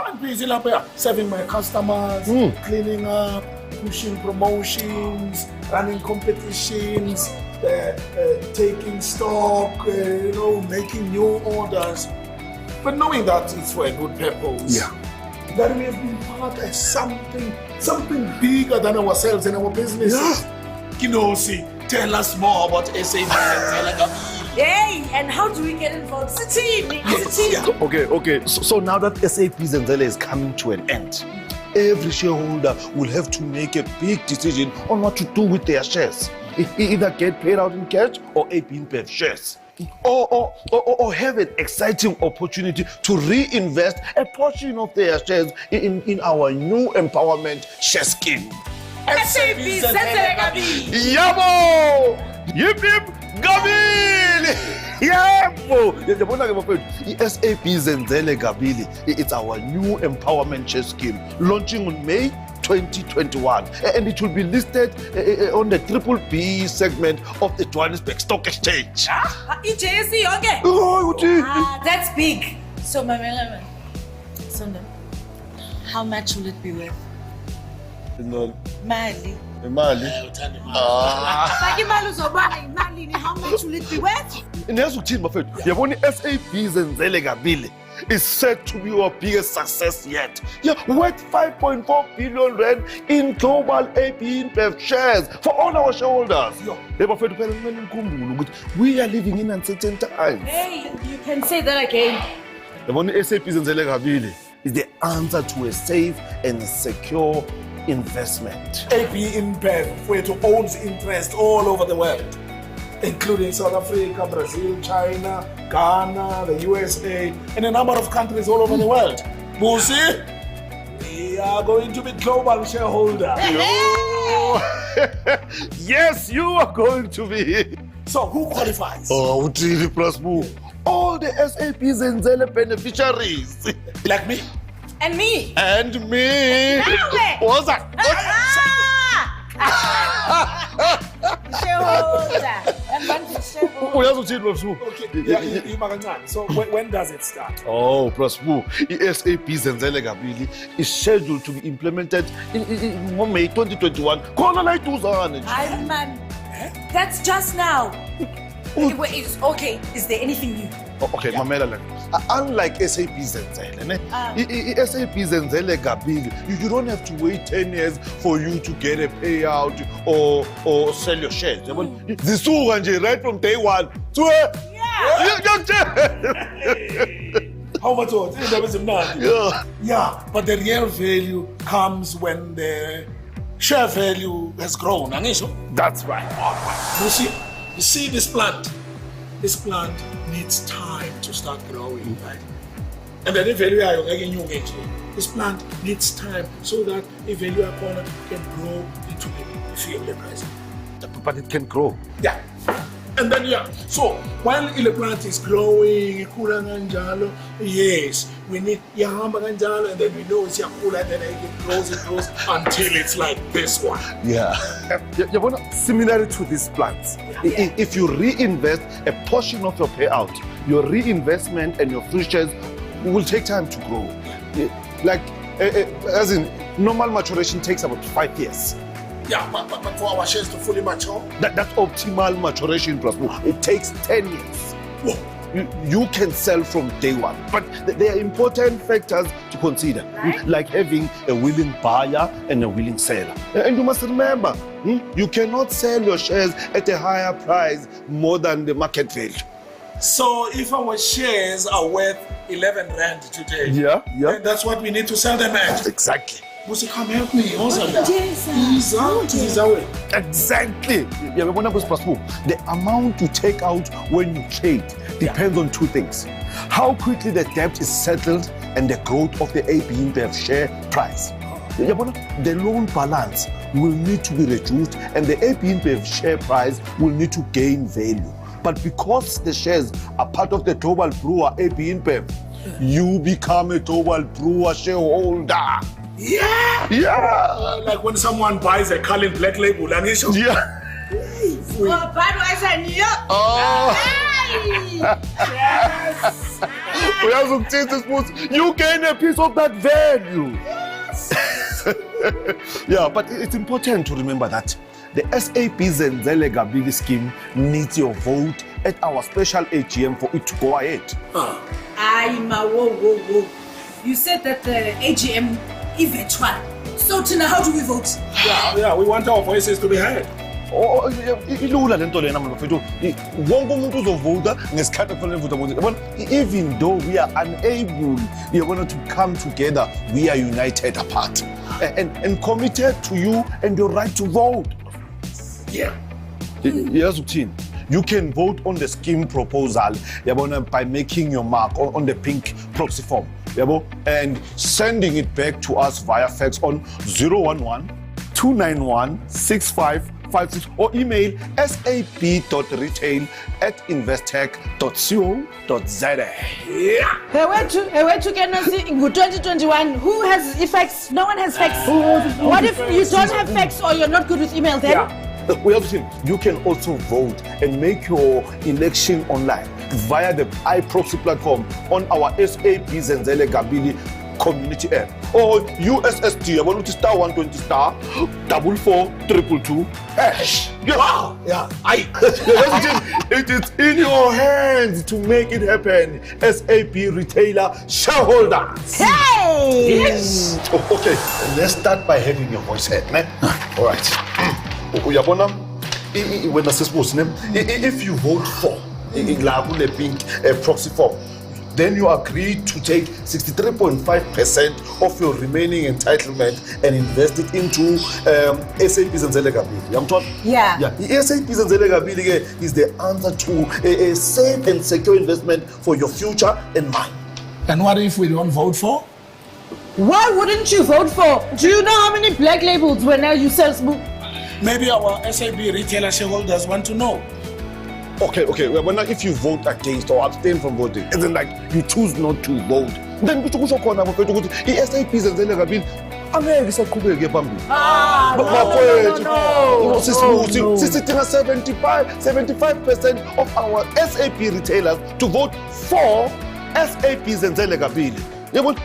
B: I'm busy up here, serving my customers, cleaning up, pushing promotions, running competitions, taking stock, making new orders. But knowing that it's for a good purpose.
A: Yeah.
B: That we have been part of something bigger than ourselves and our businesses. Kinosi, tell us more about SAB Zenzele.
H: Hey, and how do we get involved? It's a team. It's a team.
A: Okay. So now that SAB Zenzele is coming to an end, every shareholder will have to make a big decision on what to do with their shares. Either get paid out in cash or AB InBev shares. Or have an exciting opportunity to reinvest a portion of their shares in our new empowerment share scheme.
H: SAB Zenzele Kabili.
A: Yabo! Yip yip Kabili! Yabo! Yabona ke bafowethu, SAB Zenzele Kabili. It's our new empowerment share scheme launching on May 2021, and it will be listed on the BBB segment of the Johannesburg Stock Exchange.
H: EJSE, okay.
A: Oh,
H: That's big. So, Mamela, Sonda, how much will it be worth?
A: no,
H: Mali.
A: imali.
H: How much will it be worth?
A: Nezukuthini bafowethu, yabona SAB Zenzele Kabili is said to be our biggest success yet. Yeah, worth 5.4 billion rand in global AB InBev shares for all our shareholders. We are living in uncertain times.
H: Hey, you can say that again.
A: The SAB Zenzele Kabili is the answer to a safe and secure investment.
B: AB InBev, where to owns interest all over the world, including South Africa, Brazil, China, Ghana, the USA, and a number of countries all over the world. Busi, we are going to be global shareholders.
A: Yes, you are going to be.
B: So who qualifies?
A: Oh, Utili plus Boo. All the SAB Zenzele beneficiaries.
B: Like me?
H: And me.
A: And me. What's that?
B: Okay, so when does it start?
A: Oh, Prasbu, SAB Zenzele Kabili is scheduled to be implemented in May 2021.
H: Man, that's just now. Okay, is there anything new?
A: Okay, Mamela, unlike SAB Zenzele, SAB Zenzele Kabili, you don't have to wait 10 years for you to get a payout or sell your shares. Zisuka nje right from day one.
B: How much was it? Yeah, but the real value comes when the share value has grown.
A: That's right.
B: You see this plant? This plant needs time to start growing, right? And then the value this plant needs time so that the value can grow into the field price.
A: But it can grow.
B: Yeah. And then so while the plant is growing, yes, we need and then we know it's yakula, and then it grows until it's like this one.
A: Yeah. Similar to these plants, if you reinvest a portion of your payout, your reinvestment and your free shares will take time to grow. Like, as in, normal maturation takes about 5 years.
B: Yeah, but for our shares to fully mature?
A: That's optimal maturation, Prasbu. It takes 10 years.
B: Whoa.
A: You can sell from day one. But there are important factors to consider, like having a willing buyer and a willing seller. And you must remember, you cannot sell your shares at a higher price more than the market value.
B: So if our shares are worth 11 rand today,
A: then
B: that's what we need to sell them at.
A: Exactly.
B: Busi, come help me.
A: Exactly. The amount you take out when you trade depends on two things: how quickly the debt is settled and the growth of the AB InBev share price. The loan balance will need to be reduced and the AB InBev share price will need to gain value. But because the shares are part of the Global Brewer AB InBev, you become a Global Brewer shareholder.
B: Yeah.
A: Yeah.
B: Like when someone buys a Cullen Black Label and it's
A: Yeah. You gain a piece of that value. Yeah, but it's important to remember that the SAB Zenzele Kabili scheme needs your vote at our special AGM for it to go ahead.
H: Whoa. You said that the AGM is virtual. So Tina, how do we vote?
B: Yeah, we want our voices to be heard.
A: Ilula lento lena mfethu wonke umuntu uzovota ngesikhathi kufanele vota yabona even though we are unable to come together, we are united apart and committed to you and your right to vote.
B: Yeah.
A: Yes, you can vote on the scheme proposal by making your mark on the pink proxy form and sending it back to us via fax on 011-291-6556 or email sab.retail@investec.co.za.
B: Yeah.
H: In 2021, who has effects? No one has facts. What if you don't have facts or you're not good with email then?
B: Yeah.
A: You can also vote and make your election online via the iProxy platform on our SAB Zenzele Kabili community app or USSD star 120 star 44222 hash.
B: Wow. Yeah.
A: It is in your hands to make it happen. SAB retailer shareholders.
H: Hey!
B: Yes.
A: Okay, let's start by having your voice heard. All right. Uyabona when if you vote for the pink proxy form, then you agree to take 63.5% of your remaining entitlement and invest it into SAB Zenzele Kabili.
H: Yeah.
A: SAB Zenzele Kabili is the answer to a safe and secure investment for your future and mine.
B: And what if we don't vote for?
H: Why wouldn't you vote for? Do you know how many black labels were now you sell smoke?
B: Maybe our SAB retailer shareholders want to know.
A: Okay. Well, now if you vote against or abstain from voting, and then you choose not to vote, then kusho khona mfethu ukuthi iSAB Zenzele Kabili angeke isaqhubeke phambili. Sisithinga 75% of our SAB retailers to vote for SAB Zenzele Kabili.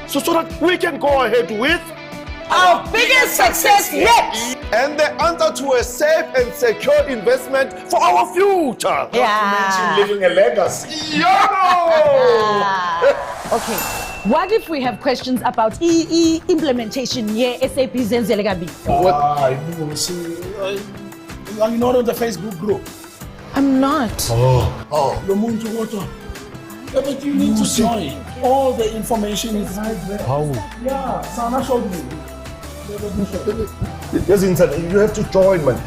A: So that we can go ahead with
H: our biggest success yet.
A: And the answer to a safe and secure investment for our future.
H: Yeah.
B: Leaving a legacy.
H: Okay. What if we have questions about implementation here, SAB Zenzele Kabili?
B: Are you not on the Facebook group?
H: I'm not.
B: But you need to join. All the information is right there.
A: How?
B: Yeah, Sana showed me.
A: Yes, you have to join, man.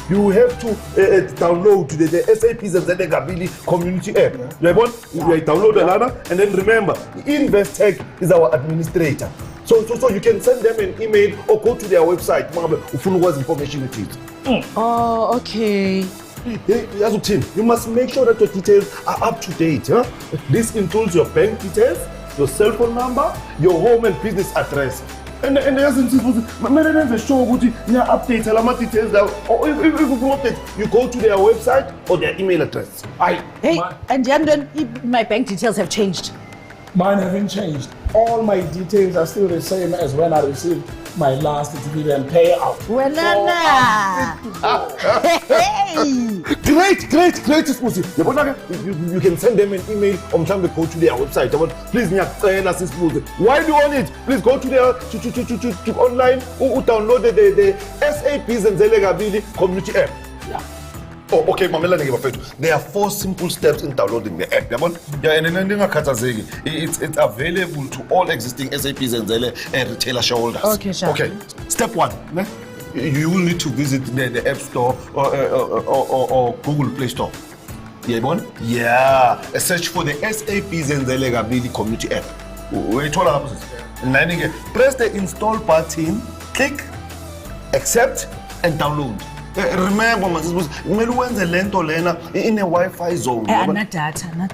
A: You have to download the SAB Zenzele Kabili community app. You download the ladder, and then remember, Investec is our administrator. So you can send them an email or go to their website. Information it is.
H: Oh, okay.
A: You must make sure that your details are up to date. Huh? This includes your bank details, your cell phone number, your home and business address. And as in update details now. Or if you want it, you go to their website or their email address.
H: And then my bank details have changed.
B: Mine haven't changed. All my details are still the same as when I received my last dividend payout.
A: Great, Spusi. You can send them an email or go to their website. Please, why do you want it? Please go to their to online or download the SAB Zenzele Kabili community app.
B: Yeah.
A: Oh, okay, there are 4 simple steps in downloading the app. It's available to all existing SAB Zenzele retailer shareholders.
H: Okay, sure.
A: Okay, step 1. You will need to visit the App Store or Google Play Store. Yeah, search for the SAB Zenzele Kabili community app. Press the install button, click accept and download. Remember, masibusi, kumele uwenze lento lena in a Wi-Fi zone.
H: Not data.
B: I've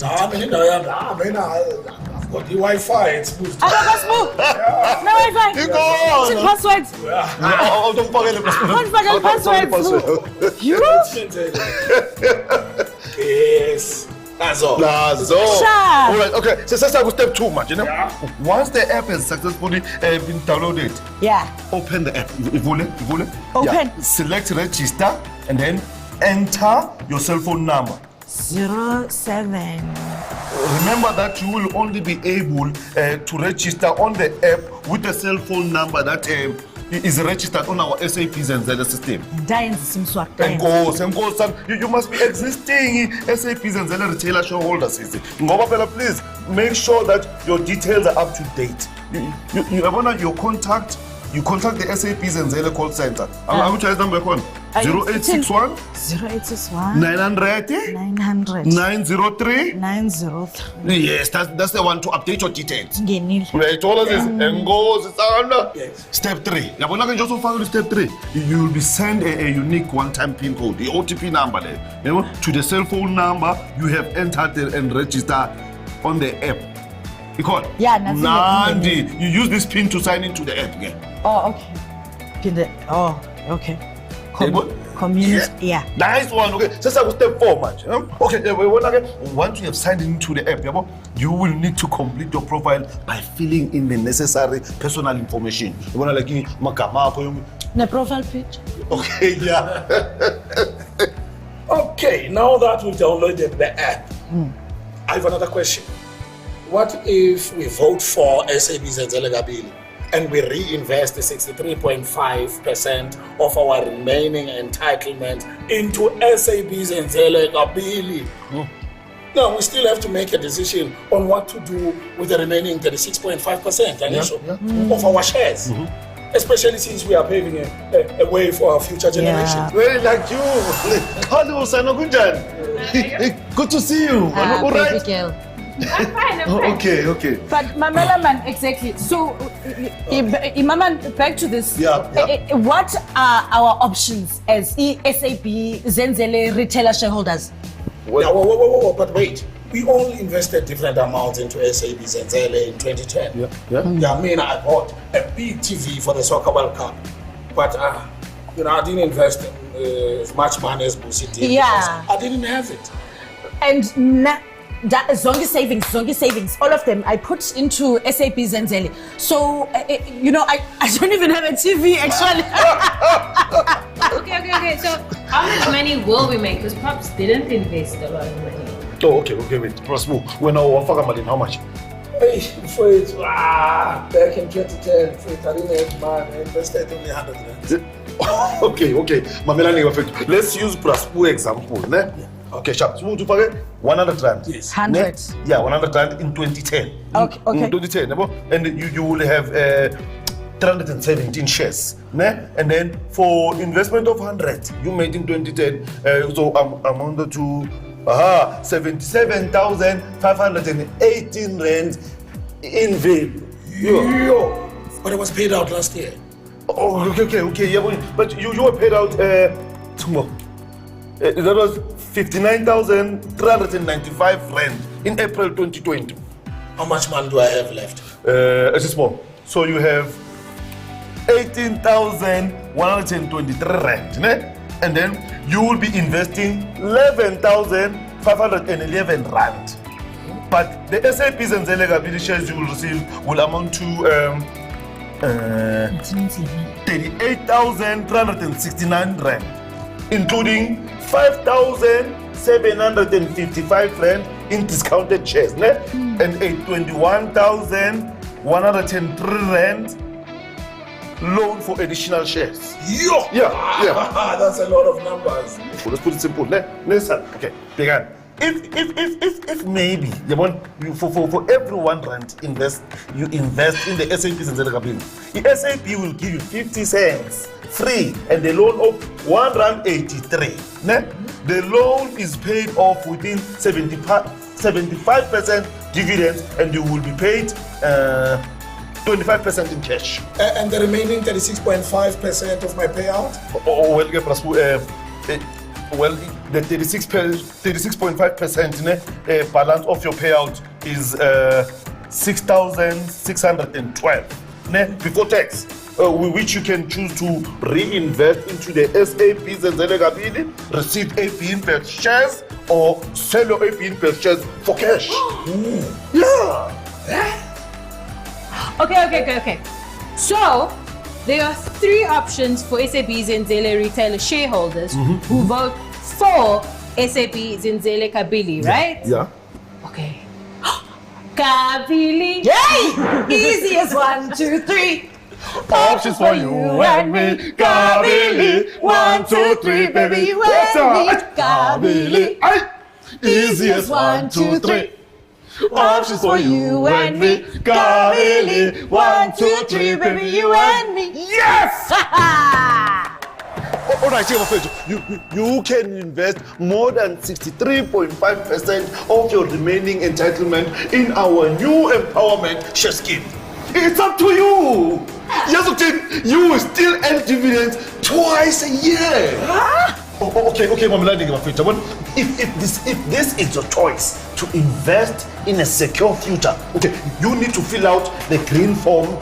B: got the Wi-Fi. It's supposed to.
H: No Wi-Fi.
A: Iko.
H: Passwords.
A: Don't forget
H: Don't forget passwords. You?
B: Yes. That's all.
H: Sure.
A: All right, okay. So let's start with step 2, man. You know, once the app has successfully been downloaded, open the app. Open. Yeah. Select register and then enter your cell phone number.
H: 07.
A: Remember that you will only be able to register on the app with a cell phone number that is registered on our SAP Zenzele system. You must be existing SAP Zenzele retailer shareholder system. Please make sure that your details are up to date. You contact the SAP Zenzele call center. How much is number one? 0861 900 903. Yes, that's the one to update your details. Yes. Step 3. Step 3. You will be sent a unique one-time PIN code, the OTP number there, to the cell phone number you have entered and registered on the app. You use this PIN to sign into the app again.
H: Oh, okay. Community,
A: Nice one. Okay, so step 4, man. Okay, once you have signed into the app, you will need to complete your profile by filling in the necessary personal information. You want to like give
H: the profile picture.
A: Okay, yeah.
B: Okay, now that we've downloaded the app, I have another question. What if we vote for SAB Zenzele Kabili and we reinvest the 63.5% of our remaining entitlement into SAB Zenzele Kabili? Now, we still have to make a decision on what to do with the remaining 36.5% of our shares. Especially since we are paving a way for our future generation.
A: Very like you. Hello, Sanogunjan. Good to see you. All right?
G: I'm fine.
A: Okay.
H: But Mamela man, exactly. So, Imaman, back to this. What are our options as SAB Zenzele retailer shareholders?
B: Whoa, but wait. We all invested different amounts into SAB Zenzele in 2010. I bought a big TV for the Soccer World Cup. But, I didn't invest as much money as Busi did. I didn't have it.
H: And Zongi savings, all of them I put into SAP Zenzele. So, I don't even have a TV actually.
G: Okay. So, how much money will we make? Because Pops didn't invest a lot of money.
A: Oh, okay, wait. Prosper. When I offer money, how much?
B: Hey, back in 2010, I didn't have money. I invested only 100 rand.
A: Okay. Mamelani, let's use Prosper example. Okay, sharp. So, 100 rand.
B: Yes.
H: 100.
A: 100 rand in 2010.
H: Okay.
A: In 2010, and you will have 317 shares. And then for investment of 100, you made in 2010, so amounted to 77,518 rand in value.
B: But it was paid out last year.
A: Oh, okay. Yeah, but you were paid out tomorrow. That was 59,395 rand in April 2020.
B: How much money do I have left?
A: It's small. So you have 18,123 rand, and then you will be investing 11,511 rand. But the SAP Zenzele Kabili shares you will receive will amount to 38,369 rand, including 5,755 rand in discounted shares, and 21,103 rand loan for additional shares. Yeah.
B: That's a lot of numbers.
A: Let's put it simple. Listen, okay, begin. If maybe for every 1 rand you invest in the SAP Zenzele Kabili, the SAP will give you 50 cents free and the loan of 183 rand. The loan is paid off within 75% dividends, and you will be paid 25% in cash.
B: And the remaining 36.5% of my payout?
A: Well, the 36.5% balance of your payout is 6,612 before tax, which you can choose to reinvest into the SAB Zenzele Kabili, receive AB in per shares, or sell your AB in per shares for cash. Yeah.
G: Okay. So, there are 3 options for SAB Zenzele retailer shareholders who vote for SAB Zenzele Kabili, right?
A: Yeah.
G: Okay. Kabili.
H: Yay! Easy as 1, 2, 3.
A: Options for you and me, Kabili. 1, 2, 3, baby, you and me,
H: Kabili.
A: Easy as 1, 2, 3.
H: Options for you and me, Kabili. 1, 2, 3, baby, you and me.
A: Yes! All right, you can invest more than 63.5% of your remaining entitlement in our new empowerment share scheme. It's up to you. Yes, you will still earn dividends twice a year.
H: Huh?
A: Okay, Mamelani, if this is your choice to invest in a secure future, okay, you need to fill out the green form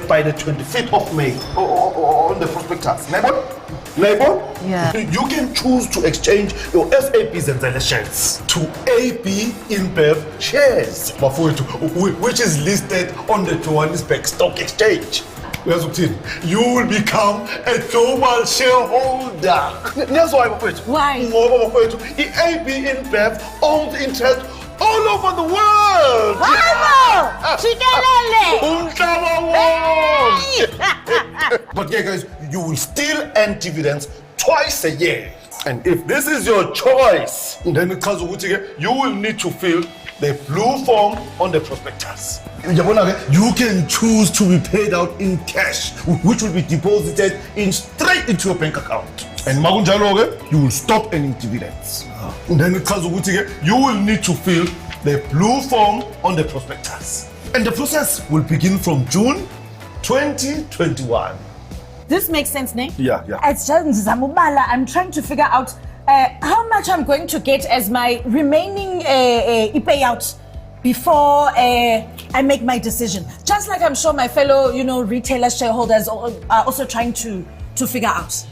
A: by the 25th of May on the prospectus. Neighbor?
H: Yeah.
A: You can choose to exchange your SAB Zenzele shares to AB InBev shares, which is listed on the Johannesburg Stock Exchange. You will become a global shareholder.
H: Why?
A: AB InBev owns interest all over the world. But yeah, guys, you will still earn dividends twice a year. And if this is your choice, then you will need to fill the blue form on the prospectus. You can choose to be paid out in cash, which will be deposited straight into your bank account. And you will stop earning dividends. Then you will need to fill the blue form on the prospectus. And the process will begin from June 2021.
H: This makes sense, ne?
A: Yeah.
H: It's just Zamubala. I'm trying to figure out how much I'm going to get as my remaining payout before I make my decision. Just like I'm sure my fellow, retailer shareholders are also trying to figure out.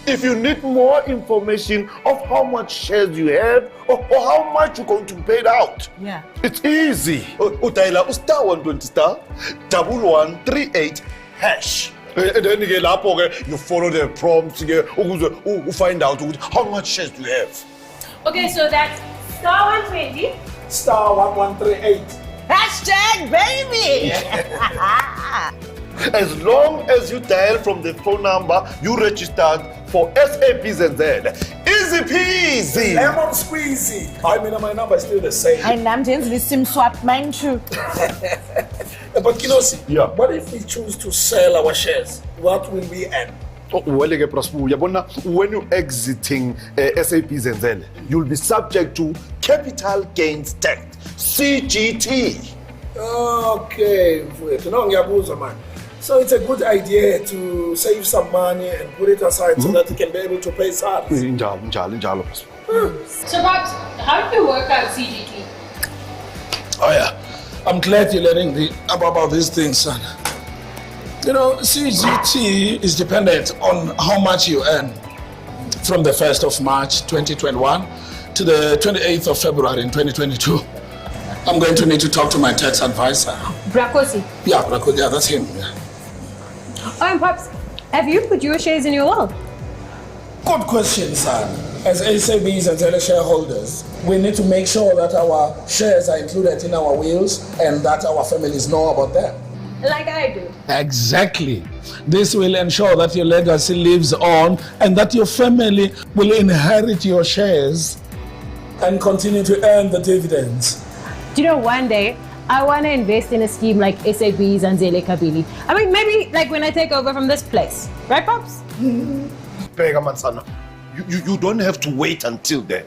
A: If you need more information of how much shares you have or how much you're going to be paid out,
H: yeah,
A: it's easy. Utaila star 120 *1138#. And then you follow the prompts to find out how much shares you have.
G: Okay, so that's star 120.
B: Star 1138.
H: Hashtag baby!
A: As long as you dial from the phone number you registered for SAB Zenzele. Easy peasy.
B: Lemon squeezy. I mean, my number is still the same.
H: And I'm doing this SIM swap, mine too.
B: But Kilosi,
A: yeah.
B: What if we choose to sell our shares? What will we earn?
A: When you're exiting SAB Zenzele, you'll be subject to capital gains tax, CGT.
B: Okay, man. So it's a good idea to save some money and put it aside so that you can be able to pay SARS.
G: So, Pops, how do you work out CGT?
B: Oh yeah, I'm glad you're learning about these things, son. CGT is dependent on how much you earn from the 1st of March 2021 to the 28th of February in 2022. I'm going to need to talk to my tax advisor.
G: Brakosi?
B: Yeah, Brakosi, yeah, that's him. Yeah.
G: Oh, and Pops, have you put your shares in your will?
B: Good question, son. As SABs and Zenzele shareholders, we need to make sure that our shares are included in our wills and that our families know about them.
G: Like I do.
B: Exactly. This will ensure that your legacy lives on and that your family will inherit your shares and continue to earn the dividends.
G: Do you know, one day, I want to invest in a scheme like SAB Zenzele Kabili. I mean, maybe like when I take over from this place. Right, Pops?
A: You don't have to wait until then.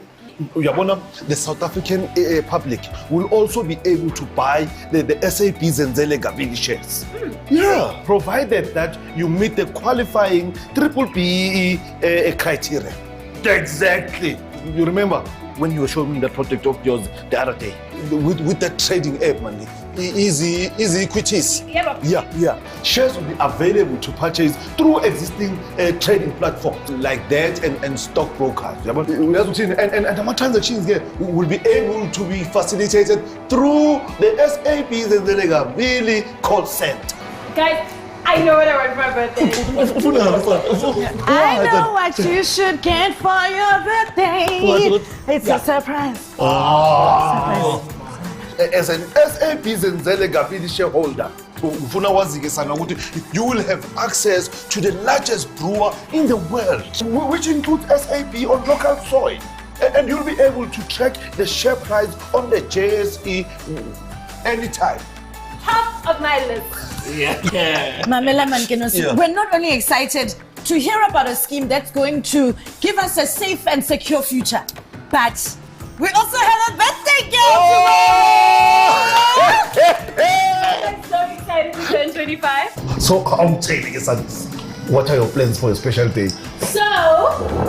A: the South African public will also be able to buy the SAB Zenzele Kabili shares. Yeah, provided that you meet the qualifying BBBE criteria. Exactly. You remember when you were showing me that project of yours the other day with that trading app, man? Easy equities. Yeah. Shares will be available to purchase through existing trading platforms like that and stockbrokers. And the transactions here will be able to be facilitated through the SAB Zenzele Kabili call center.
G: Guys, I know what I want for my birthday.
H: I know what you should get for your birthday. It's a surprise.
A: As an SAB Zenzele Kabili shareholder, you will have access to the largest brewer in the world, which includes SAB on local soil. And you'll be able to track the share price on the JSE anytime.
G: Top of my list.
H: Mamela Mankenos, we're not only excited to hear about a scheme that's going to give us a safe and secure future, but we also have a birthday girl
G: I'm so excited to turn 25.
A: So I'm telling you, son, what are your plans for a special day?
G: So,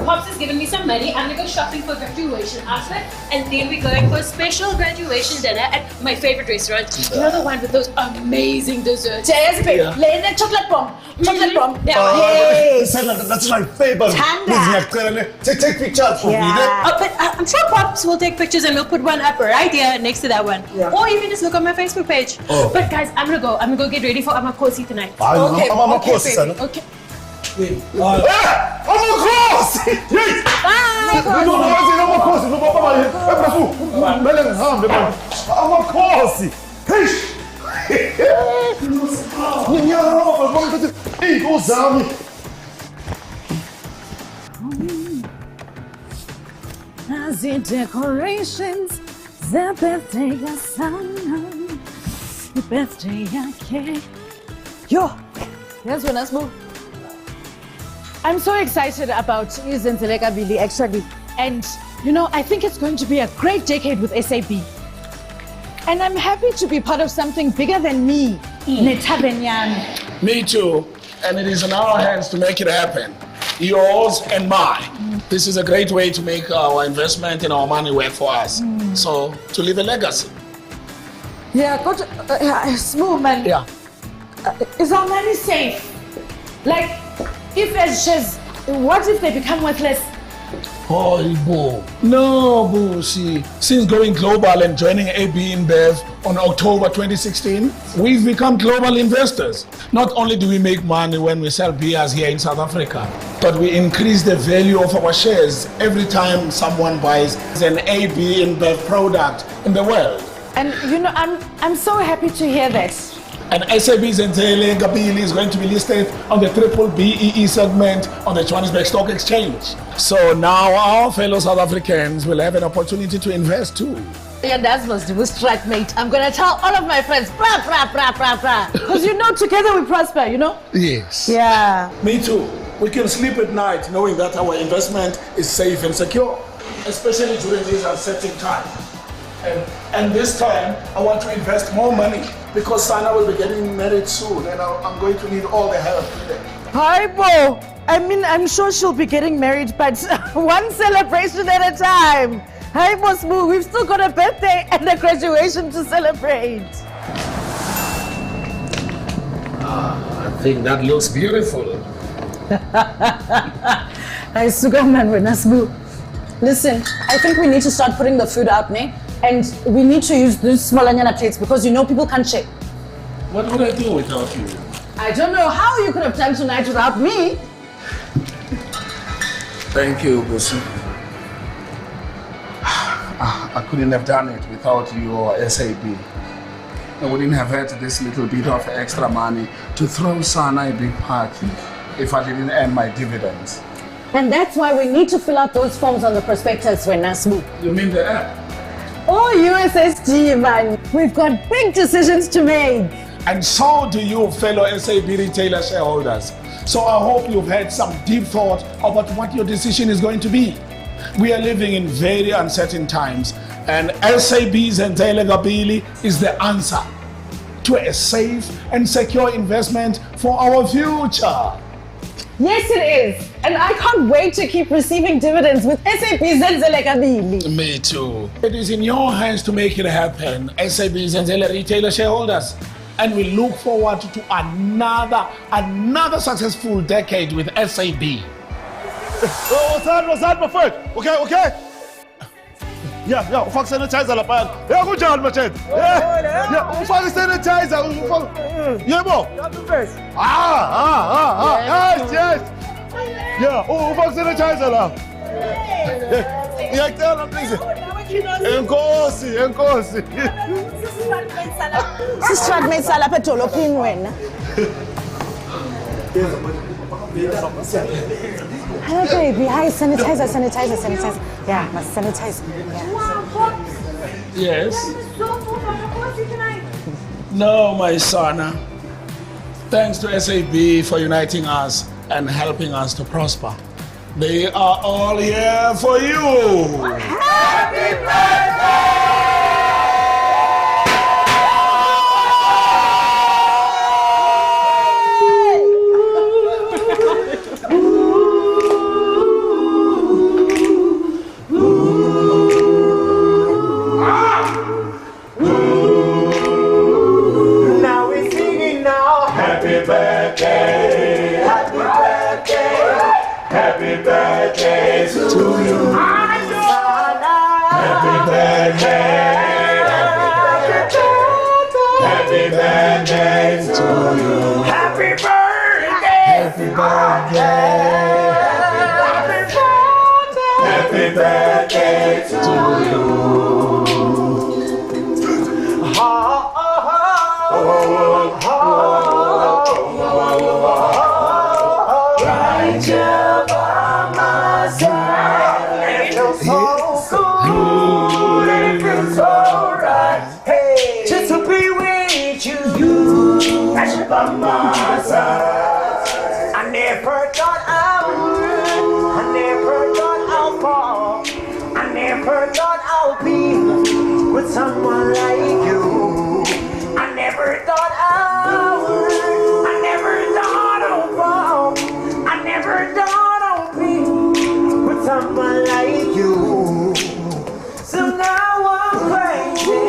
G: Pops has given me some money. I'm gonna go shopping for graduation outfit, and then we're going for a special graduation dinner at my favorite restaurant. You know the one with those amazing desserts?
H: chocolate bomb. Chocolate bomb.
A: That's my favorite. Take pictures for me.
G: But I'm sure Pops will take pictures and we'll put one up right here next to that one. Or even just look on my Facebook page. But guys, I'm gonna go get ready for Amakosi tonight.
H: Okay.
A: Amakosi! Yes! Amakosi!
H: The decorations, the birthday son, the birthday cake. Yo, yes, when I smoke. I'm so excited about Zenzele Kabili actually, and you know, I think it's going to be a great decade with SAB. And I'm happy to be part of something bigger than me, Netabenyana.
B: Me too. And it is in our hands to make it happen. Yours and mine. This is a great way to make our investment and our money work for us. So, to leave a legacy.
H: Yeah, but smooth man.
B: Yeah.
H: Is our money safe? Like, if as shares, what if they become worthless?
B: Oh, Bo. No, Bo. See, since going global and joining AB InBev on October 2016, we've become global investors. Not only do we make money when we sell beers here in South Africa, but we increase the value of our shares every time someone buys an AB InBev product in the world.
H: And you know, I'm so happy to hear that.
B: And SAB Zenzele Kabili is going to be listed on the BBBE segment on the Johannesburg Stock Exchange. So now our fellow South Africans will have an opportunity to invest too.
H: And that must do strike, mate. I'm gonna tell all of my friends, because you know, together we prosper, you know?
B: Yes.
H: Yeah.
B: Me too. We can sleep at night knowing that our investment is safe and secure, especially during these uncertain times. And this time, I want to invest more money because Sana will be getting married soon and I'm going to need all the help today.
H: Hi, Bo. I mean, I'm sure she'll be getting married, but one celebration at a time. Hi, Bo Smooth. We've still got a birthday and a graduation to celebrate.
B: I think that looks beautiful.
H: Hi, Sugarman, we're Smooth. Listen, I think we need to start putting the food out, ne? And we need to use these smaller nyana plates because you know people can't share.
B: What would I do without you?
H: I don't know how you could have done tonight without me.
B: Thank you, Busi. I couldn't have done it without you or SAB. I wouldn't have had this little bit of extra money to throw Sana a big party if I didn't earn my dividends.
H: And that's why we need to fill out those forms on the prospectus when Nasmu.
B: You mean the app?
H: Oh, USSG, man. We've got big decisions to make.
B: And so do you, fellow SAB retailer shareholders. So I hope you've had some deep thought about what your decision is going to be. We are living in very uncertain times, and SAB Zenzele Kabili is the answer to a safe and secure investment for our future.
H: Yes, it is. And I can't wait to keep receiving dividends with SAB Zenzele Kabili.
B: Me too. It is in your hands to make it happen, SAB Zenzele retailer shareholders. And we look forward to another successful decade with SAB.
A: What's that, my friend? Okay? Yeah, ufaka sanitizer lapha. Yeah, kunjani machete? Yeah, ufaka sanitizer, yebo. Yes. Yeah, ufaka sanitizer la. Ngiyacela please. Enkosi.
H: Sisitradmate lapha edolophini wena. Hello baby, hi, sanitizer. Yeah, must sanitize. Yeah.
B: Yes? No, my son. Thanks to SAB for uniting us and helping us to prosper. They are all here for you.
H: Happy birthday!
A: Happy birthday to you. Happy birthday. Happy birthday to you. Happy birthday. Happy birthday. Happy birthday to you. Right here by my side. It feels so good. It feels so right. Hey, just to be with you. Right here by my side. I never thought I would. I never thought I'll fall. I never thought I'll be with someone like you. I never thought I would. I never thought I'll fall. I never thought I'd be with someone like you. So now I'm crazy,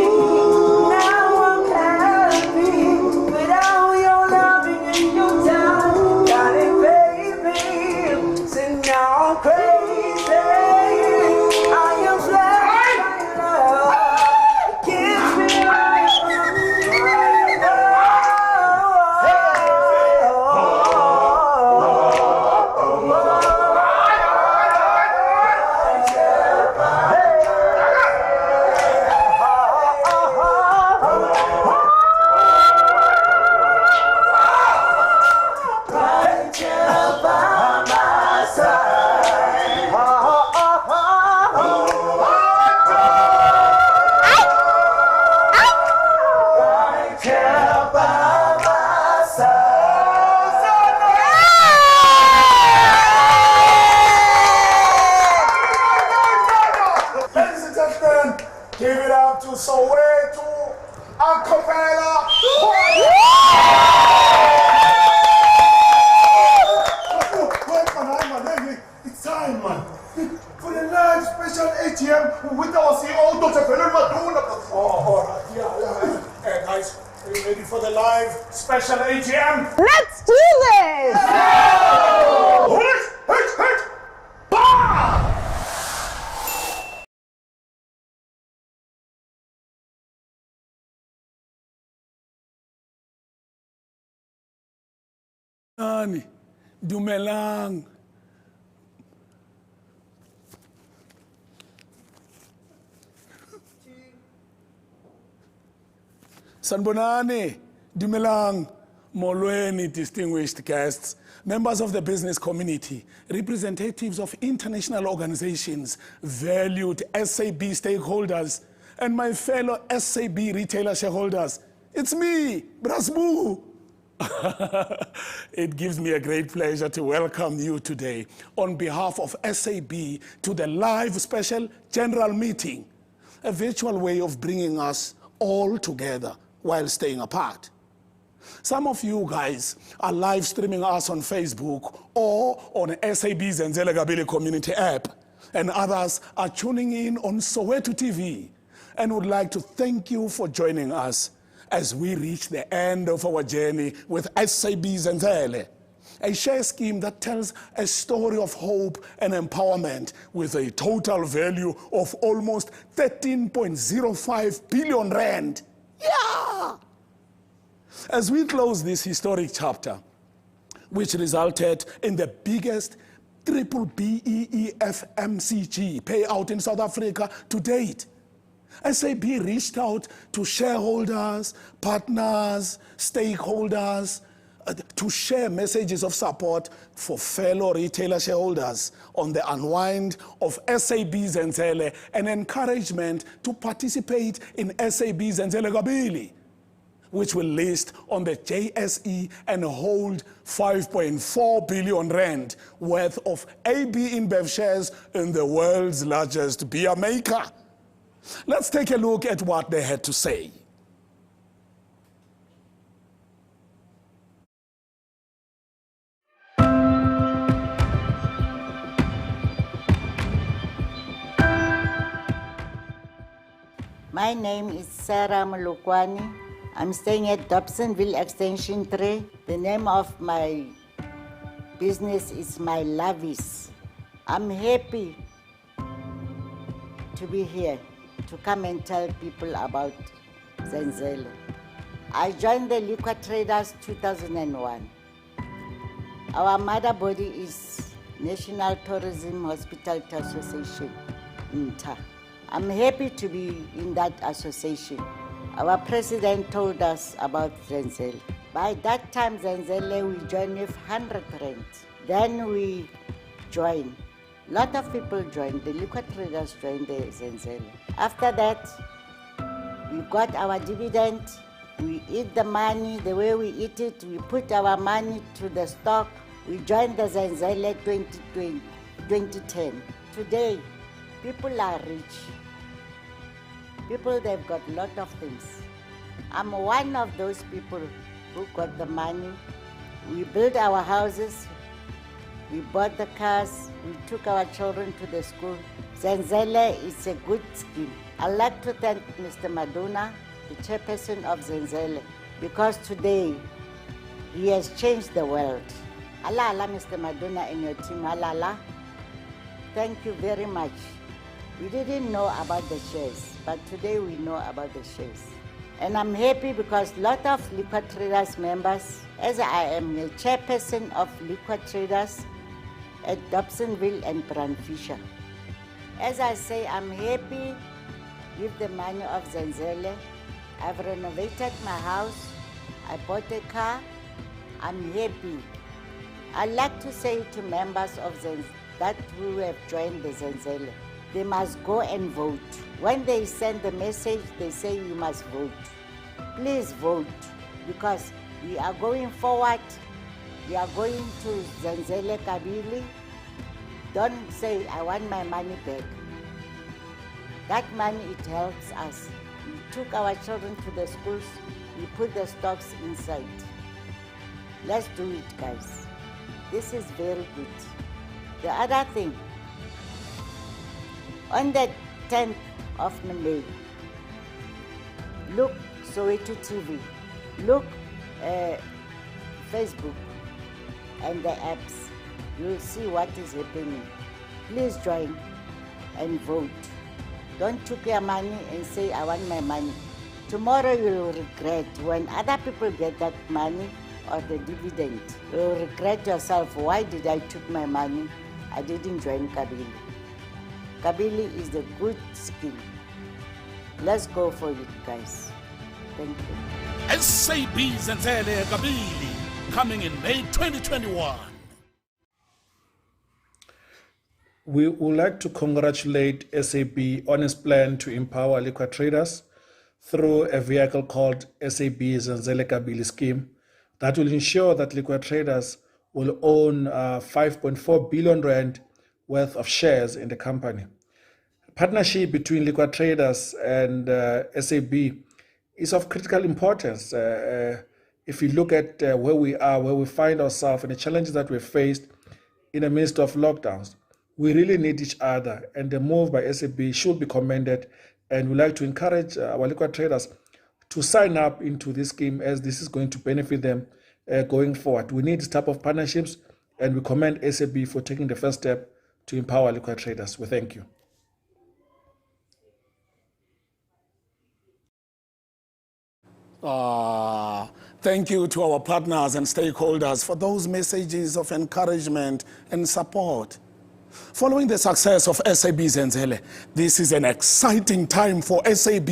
A: now I'm happy, without your loving and your time, got it, baby. So now I'm crazy, I am blessed by love. Kiss me give it up to Soweto, Acapella. It's time, man. For the live special AGM with our CEO, Dr. Bernard Maduna. Oh, all right. Yeah. Hey, guys, are you ready for the live special AGM?
H: Let's do this!
B: Ani, dumelang. Sanbonani, dumelang, molweni, distinguished guests, members of the business community, representatives of international organizations, valued SAB stakeholders, and my fellow SAB retailer shareholders. It's me, Brasbu. It gives me a great pleasure to welcome you today on behalf of SAB to the live special general meeting, a virtual way of bringing us all together while staying apart. Some of you guys are live streaming us on Facebook or on SAB Zenzele Kabili community app, and others are tuning in on Soweto TV and would like to thank you for joining us as we reach the end of our journey with SAB Zenzele, a share scheme that tells a story of hope and empowerment with a total value of almost 13.05 billion rand. Yeah! As we close this historic chapter, which resulted in the biggest triple BEEFMCG payout in South Africa to date, SAB reached out to shareholders, partners, stakeholders to share messages of support for fellow retailer shareholders on the unwind of SAB Zenzele and encouragement to participate in SAB Zenzele Kabili, which will list on the JSE and hold 5.4 billion rand worth of AB InBev shares in the world's largest beer maker. Let's take a look at what they had to say.
I: My name is Sarah Mulukwani. I'm staying at Dobsonville Extension 3. The name of my business is My Lovies. I'm happy to be here to come and tell people about Zenzele. I joined the Liquor Traders 2001. Our mother body is National Tourism Hospitality Association, NTA. I'm happy to be in that association. Our president told us about Zenzele. By that time, Zenzele, we joined with 100 rand. Then we joined. A lot of people joined. The liquor traders joined the Zenzele. After that, we got our dividend. We eat the money the way we eat it. We put our money to the stock. We joined the Zenzele 2010. Today, people are rich. People, they've got a lot of things. I'm one of those people who got the money. We built our houses. We bought the cars. We took our children to the school. Zenzele is a good scheme. I'd like to thank Mr. Maduna, the chairperson of Zenzele, because today he has changed the world. Allah, Allah, Mr. Maduna and your team, Allah, Allah. Thank you very much. We didn't know about the shares, but today we know about the shares. And I'm happy because a lot of liquor traders members, as I am the chairperson of liquor traders at Dobsonville and Brandfisher. As I say, I'm happy with the money of Zenzele. I've renovated my house. I bought a car. I'm happy. I'd like to say to members of Zenzele that who have joined the Zenzele, they must go and vote. When they send the message, they say you must vote. Please vote, because we are going forward. We are going to Zenzele Kabili. Don't say, I want my money back. That money, it helps us. We took our children to the schools. We put the stocks inside. Let's do it, guys. This is very good. The other thing, on the 10th of May, look Soweto TV, look Facebook and the apps. You'll see what is happening. Please join and vote. Don't take your money and say, I want my money. Tomorrow you'll regret when other people get that money or the dividend. You'll regret yourself. Why did I take my money? I didn't join Kabili. Kabili is the good scheme. Let's go for it, guys. Thank you.
B: SAB Zenzele Kabili, coming in May 2021.
J: We would like to congratulate SAB on its plan to empower liquor traders through a vehicle called SAB Zenzele Kabili scheme that will ensure that Liquid Traders will own 5.4 billion rand worth of shares in the company. Partnership between Liquid Traders and SAB is of critical importance. If you look at where we are, where we find ourselves, and the challenges that we faced in the midst of lockdowns, we really need each other, and the move by SAB should be commended, and we'd like to encourage our Liquid Traders to sign up into this scheme, as this is going to benefit them going forward. We need this type of partnerships, and we commend SAB for taking the first step to empower Liquid Traders. We thank you.
B: Thank you to our partners and stakeholders for those messages of encouragement and support. Following the success of SAB Zenzele, this is an exciting time for SAB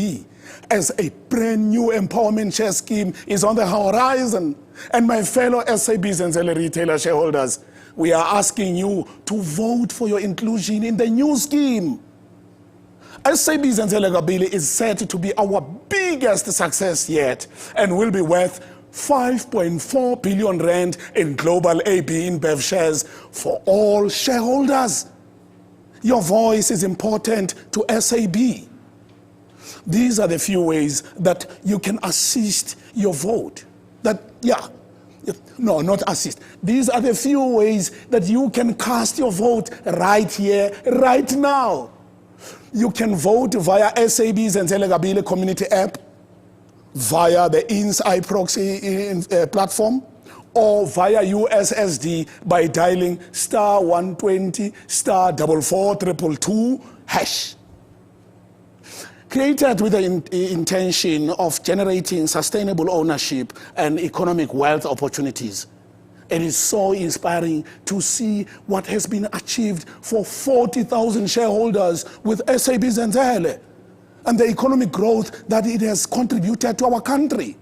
B: as a brand new empowerment share scheme is on the horizon. And my fellow SAB Zenzele retailer shareholders, we are asking you to vote for your inclusion in the new scheme. SAB Zenzele Kabili is set to be our biggest success yet and will be worth 5.4 billion rand in global AB InBev shares for all shareholders. Your voice is important to SAB. These are the few ways that you can assist your vote. Not assist. These are the few ways that you can cast your vote right here, right now. You can vote via SAB Zenzele Kabili community app, via the INS iProxy platform, or via USSD by dialing *120 *44222 #. Created with the intention of generating sustainable ownership and economic wealth opportunities, it is so inspiring to see what has been achieved for 40,000 shareholders with SAB Zenzele and the economic growth that it has contributed to our country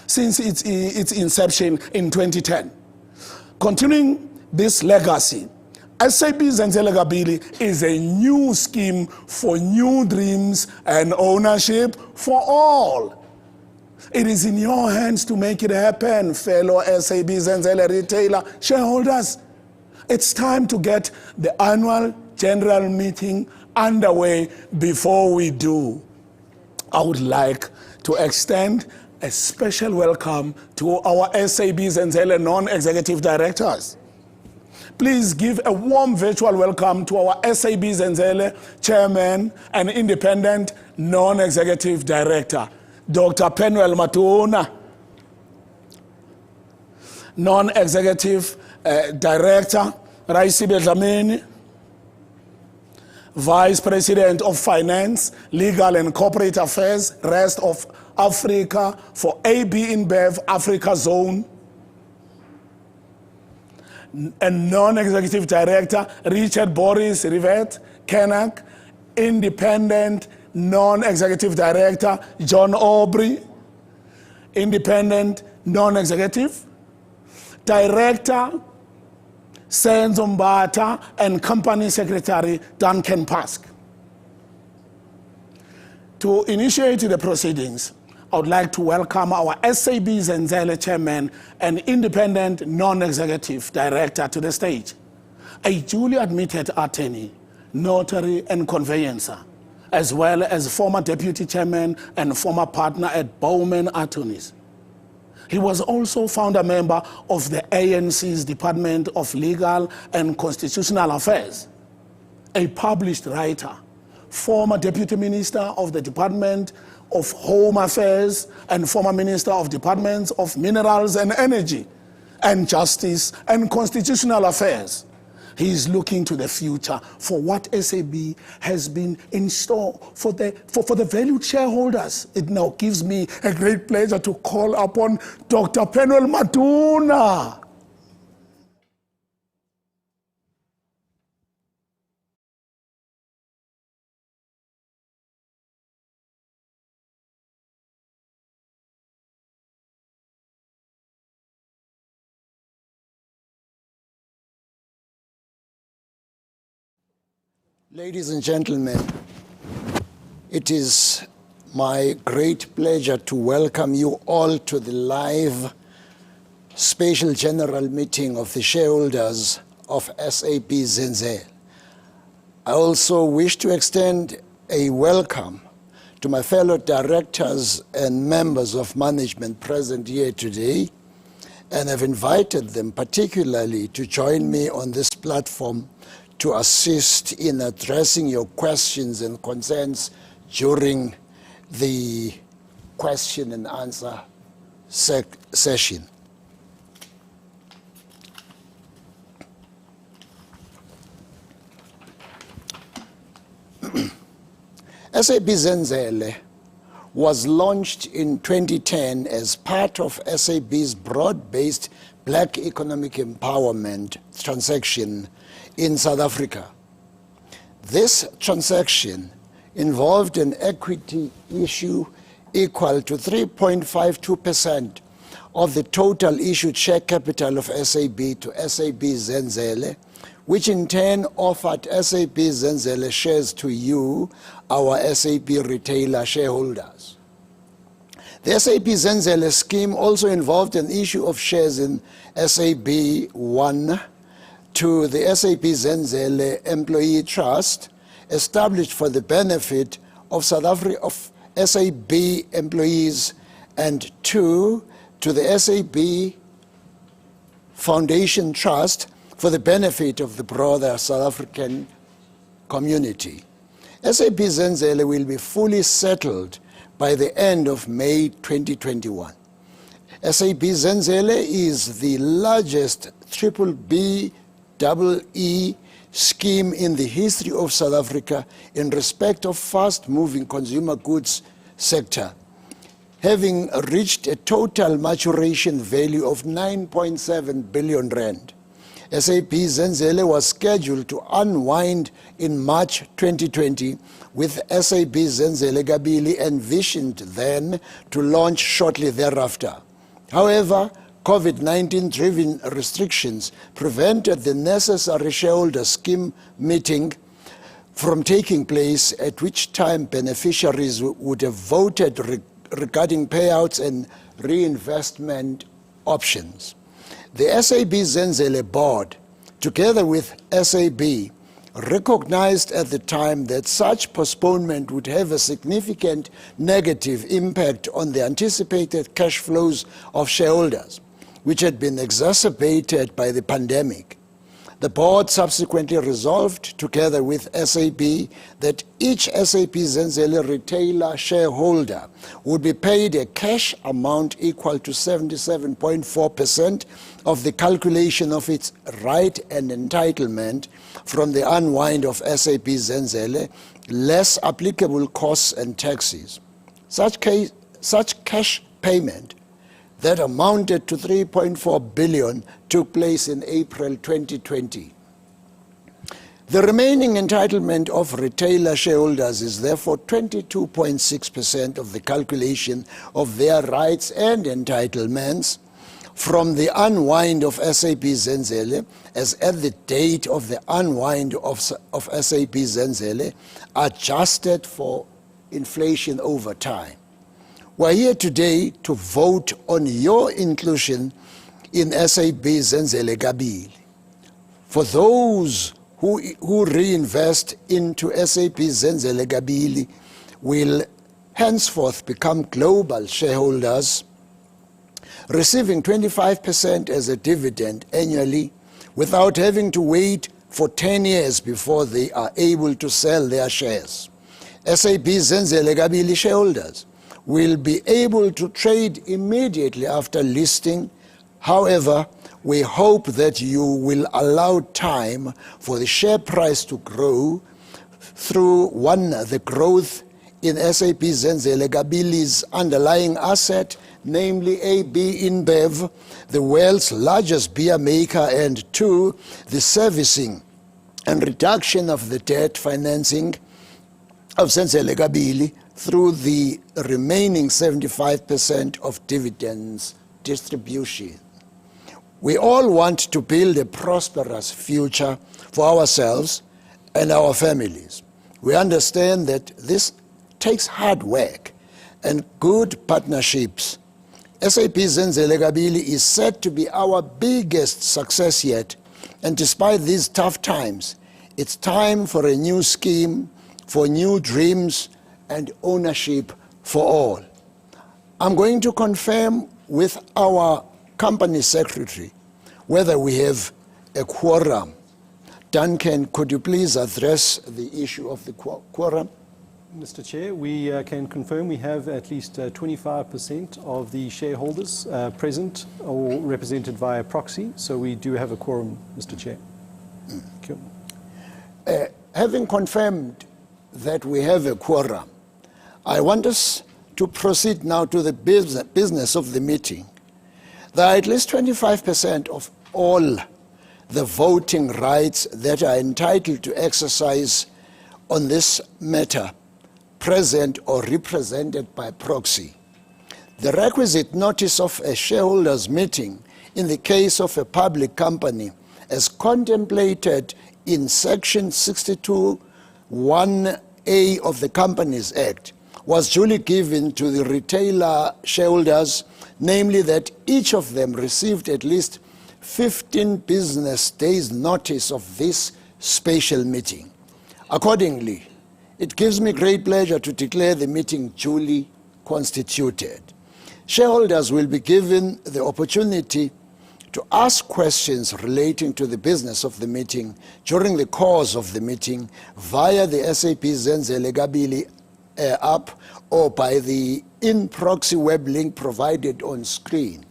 B: since its inception in 2010. Continuing this legacy, SAB Zenzele Kabili is a new scheme for new dreams and ownership for all. It is in your hands to make it happen, fellow SAB Zenzele retailer shareholders. It's time to get the annual general meeting underway. Before we do, I would like to extend a special welcome to our SAB Zenzele non-executive directors. Please give a warm virtual welcome to our SAB Zenzele chairman and independent non-executive director, Dr. Penuel Matuna, non-executive director, Raisibe Dlamini, Vice President of Finance, Legal and Corporate Affairs, Rest of Africa for AB InBev Africa Zone, and non-executive director, Richard Boris Rivet, Kenak, independent non-executive director, John Aubrey, independent non-executive director, Senzo Mbata, and company secretary, Duncan Pask. To initiate the proceedings, I would like to welcome our SAB Zenzele chairman and independent non-executive director to the stage, a duly admitted attorney, notary and conveyancer, as well as former deputy chairman and former partner at Bowman Attorneys. He was also founder member of the ANC's Department of Legal and Constitutional Affairs, a published writer, former deputy minister of the Department of Home Affairs and former minister of Departments of Minerals and Energy and Justice and Constitutional Affairs. He is looking to the future for what SAB has been in store for the valued shareholders. It now gives me a great pleasure to call upon Dr. Penuel Matuna.
D: Ladies and gentlemen, it is my great pleasure to welcome you all to the live special general meeting of the shareholders of SAB Zenzele. I also wish to extend a welcome to my fellow directors and members of management present here today, and have invited them particularly to join me on this platform to assist in addressing your questions and concerns during the question and answer session. SAB Zenzele was launched in 2010 as part of SAB's broad-based Black Economic Empowerment transaction in South Africa. This transaction involved an equity issue equal to 3.52% of the total issued share capital of SAB to SAB Zenzele, which in turn offered SAB Zenzele shares to you, our SAB retailer shareholders. The SAB Zenzele scheme also involved an issue of shares in SAB1 to the SAB Zenzele Employee Trust, established for the benefit of SAB employees, and 2 to the SAB Foundation Trust for the benefit of the broader South African community. SAB Zenzele will be fully settled by the end of May 2021. SAB Zenzele is the largest BBBEE scheme in the history of South Africa in respect of fast-moving consumer goods sector, having reached a total maturation value of 9.7 billion rand. SAB Zenzele was scheduled to unwind in March 2020, with SAB Zenzele Kabili envisioned then to launch shortly thereafter. However, COVID-19-driven restrictions prevented the necessary shareholder scheme meeting from taking place, at which time beneficiaries would have voted regarding payouts and reinvestment options. The SAB Zenzele board, together with SAB, recognized at the time that such postponement would have a significant negative impact on the anticipated cash flows of shareholders, which had been exacerbated by the pandemic. The board subsequently resolved, together with SAB, that each SAB Zenzele retailer shareholder would be paid a cash amount equal to 77.4% of the calculation of its right and entitlement from the unwind of SAB Zenzele, less applicable costs and taxes. Such cash payment that amounted to 3.4 billion took place in April 2020. The remaining entitlement of retailer shareholders is therefore 22.6% of the calculation of their rights and entitlements from the unwind of SAB Zenzele, as at the date of the unwind of SAB Zenzele, adjusted for inflation over time. We're here today to vote on your inclusion in SAB Zenzele Kabili. For those who reinvest into SAB Zenzele Kabili will henceforth become global shareholders, receiving 25% as a dividend annually without having to wait for 10 years before they are able to sell their shares. SAB Zenzele Kabili shareholders will be able to trade immediately after listing. However, we hope that you will allow time for the share price to grow through, 1, the growth in SAB Zenzele Kabili's underlying asset, namely AB InBev, the world's largest beer maker, and 2, the servicing and reduction of the debt financing of Zenzele Kabili through the remaining 75% of dividends distribution. We all want to build a prosperous future for ourselves and our families. We understand that this takes hard work and good partnerships SAP Zenzele Kabili is said to be our biggest success yet, and despite these tough times, it's time for a new scheme, for new dreams and ownership for all. I'm going to confirm with our company secretary whether we have a quorum. Duncan, could you please address the issue of the quorum?
K: Mr. Chair, we can confirm we have at least 25% of the shareholders present or represented via proxy, so we do have a quorum, Mr. Chair. Thank you.
D: Having confirmed that we have a quorum, I want us to proceed now to the business of the meeting. There are at least 25% of all the voting rights that are entitled to exercise on this matter present or represented by proxy. The requisite notice of a shareholders' meeting in the case of a public company, as contemplated in Section 62(1)(a) of the Companies Act, was duly given to the retailer shareholders, namely that each of them received at least 15 business days notice of this special meeting. Accordingly, it gives me great pleasure to declare the meeting duly constituted. Shareholders will be given the opportunity to ask questions relating to the business of the meeting during the course of the meeting via the SAP Zenzele Kabili app or by the in-proxy web link provided on screen.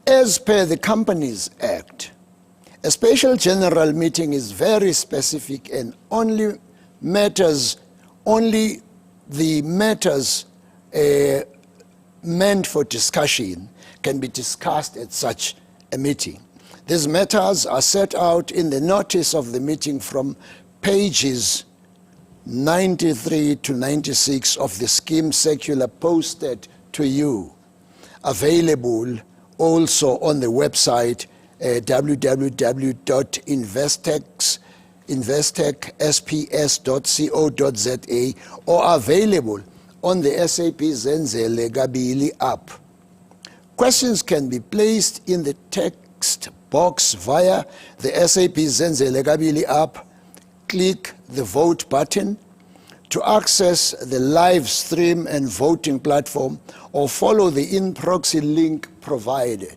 D: As per the Companies Act, a special general meeting is very specific and only the matters meant for discussion can be discussed at such a meeting. These matters are set out in the notice of the meeting from pages 93 to 96 of the scheme circular posted to you, available also on the website www.investechsps.co.za or available on the SAP Zenzele Kabili app. Questions can be placed in the text box via the SAP Zenzele Kabili app. Click the vote button to access the live stream and voting platform, or follow the in-proxy link provided.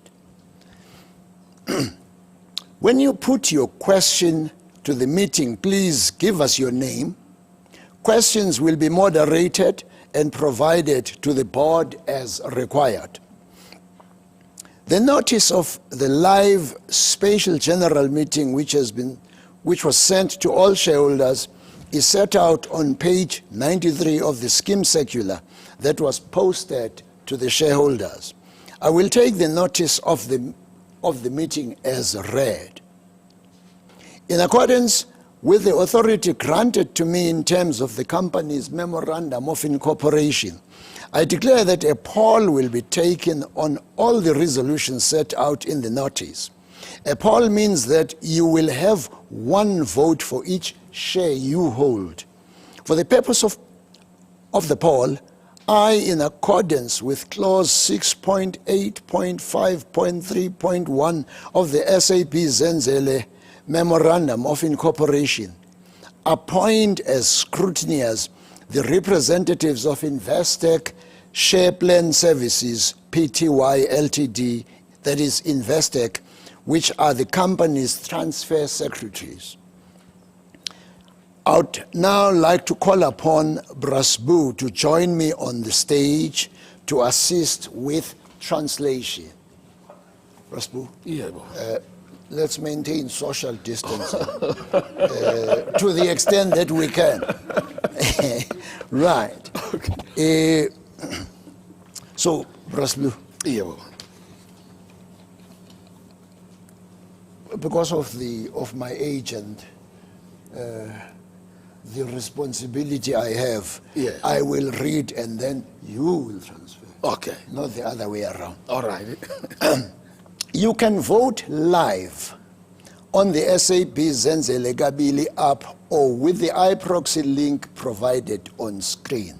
D: When you put your question to the meeting, please give us your name. Questions will be moderated and provided to the board as required. The notice of the live special general meeting, which was sent to all shareholders, is set out on page 93 of the scheme circular that was posted to the shareholders. I will take the notice of the meeting as read. In accordance with the authority granted to me in terms of the company's memorandum of incorporation, I declare that a poll will be taken on all the resolutions set out in the notice. A poll means that you will have one vote for each share you hold. For the purpose of the poll, I, in accordance with clause 6.8.5.3.1 of the SAP Zenzele Memorandum of Incorporation, appoint as scrutineers the representatives of Investec Share Plan Services Pty Ltd, that is Investec, which are the company's transfer secretaries. I would now like to call upon Brasbu to join me on the stage to assist with translation. Brasbu?
B: Yeah.
D: Let's maintain social distancing to the extent that we can. Right. Okay. So, Brasbu.
B: Yeah.
D: Because of my age and the responsibility I have,
B: yeah,
D: I will read and then you will transfer.
B: Okay.
D: Not the other way around.
B: All right.
D: You can vote live on the SAP Zenzele Kabili app or with the iProxy link provided on screen.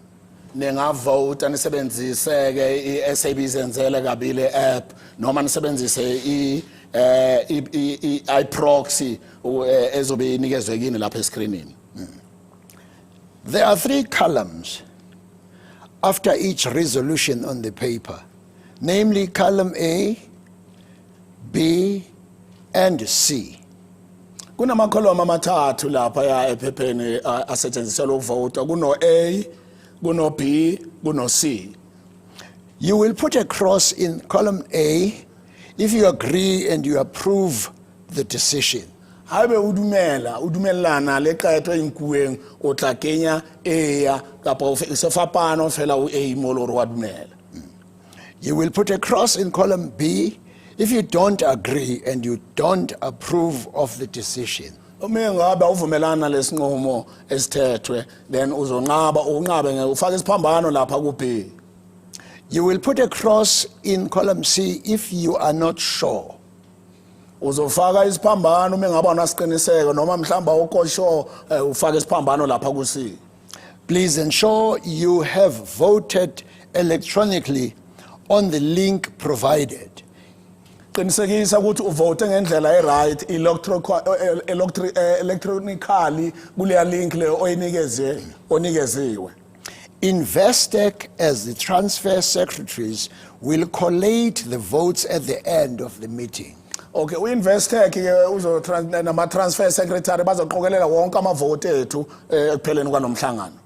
B: ningavota nisebenzise ke i-SAB Zenzele Kabili app noma nisebenzise i-proxy ezobe inikezwe kini lapha escreenini.
D: There are 3 columns after each resolution on the paper, namely column A, B, and C.
B: Kunamakholoma amathathu lapha ya ephepheni asetshenziselwa ukuvota, kuno A, kuno B, kuno C.
D: You will put a cross in column A if you agree and you approve the decision.
B: Haebe udumelana le qeto e nkuweng o tla kenya A kapa o sefapano fela o A mo lo re wa dumela.
D: You will put a cross in column B if you don't agree and you don't approve of the decision.
B: Uma ngabe awuvumelana lesinqumo esithethwe then uzonqaba ufake isiphambano lapha ku B.
D: You will put a cross in column C if you are not sure.
B: Uzofaka isiphambano uma ngabe unasiqiniseko noma mhlamba awukho sure ufake isiphambano lapha ku C.
D: Please ensure you have voted electronically on the link provided.
B: Qinisekisa ukuthi uvote ngendlela e-right electronically kuleya link le onikeziwe.
D: Investec as the transfer secretaries will collate the votes at the end of the meeting.
B: Okay, uInvestec ke nama transfer secretary bazoqokelela wonke amavote ethu ekupheleni kwanomhlangano.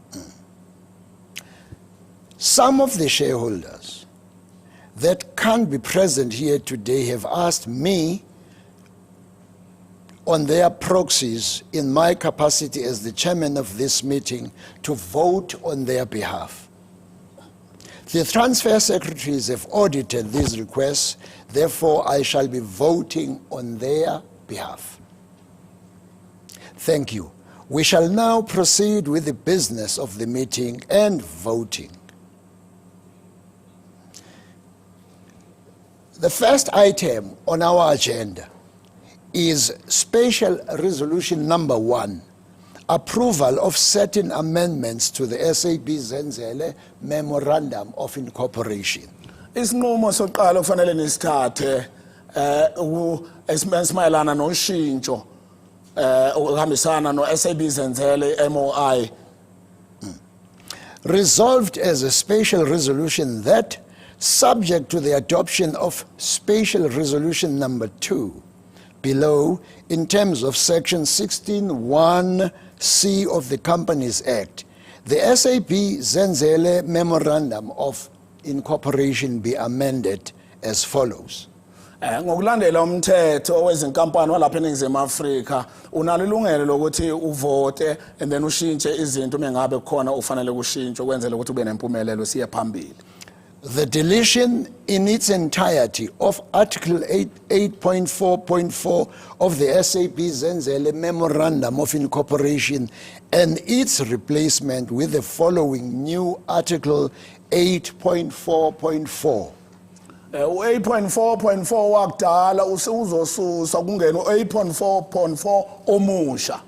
D: Some of the shareholders that can't be present here today have asked me on their proxies in my capacity as the chairman of this meeting to vote on their behalf. The transfer secretaries have audited these requests, therefore I shall be voting on their behalf. Thank you. We shall now proceed with the business of the meeting and voting. The first item on our agenda is Special Resolution number 1, approval of certain amendments to the SAB Zenzele Memorandum of Incorporation.
B: Isinqumo soqala kufanele nisithathe esimayelana noshintsho ukuhambisana no SAB Zenzele MOI.
D: Resolved as a special resolution that, subject to the adoption of Special Resolution number 2, below, in terms of Section 16(1)(c) of the Companies Act, the SAB Zenzele Memorandum of Incorporation be amended as follows.
B: Ngokulandela umthetho wezinkampani walapha eNingizimu Afrika unalo ilungelo lokuthi uvote and then ushintshe izinto mengabe khona ufanele kushintshwe kwenzela ukuthi ube nempumelelo siye phambili.
D: The deletion in its entirety of Article 8.4.4 of the SAB Zenzele Memorandum of Incorporation and its replacement with the following new Article 8.4.4.
B: 8.4.4 wakudala uzosusa kungena 8.4.4 omusha.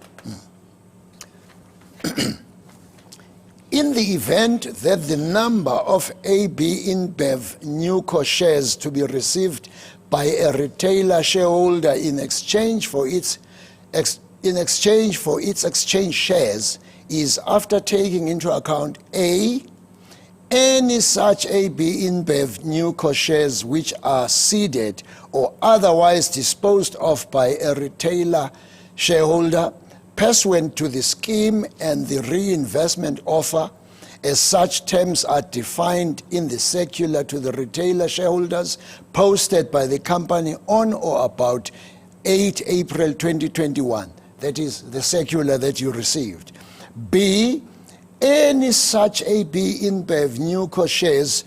D: In the event that the number of AB InBev Newco shares to be received by a retailer shareholder in exchange for its exchange shares is, after taking into account A, any such AB InBev Newco shares which are ceded or otherwise disposed of by a retailer shareholder pursuant to the scheme and the reinvestment offer, as such terms are defined in the circular to the retailer shareholders posted by the company on or about 8 April 2021. That is the circular that you received. B, any such AB InBev Newco shares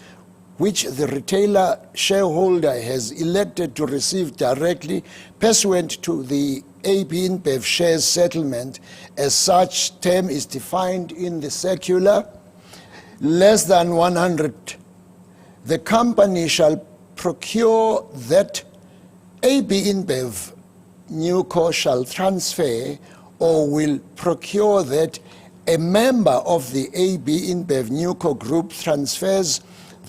D: which the retailer shareholder has elected to receive directly pursuant to the AB InBev shares settlement, as such term is defined in the circular, less than 100, the company shall procure that AB InBev Newco shall transfer or will procure that a member of the AB InBev Newco Group transfers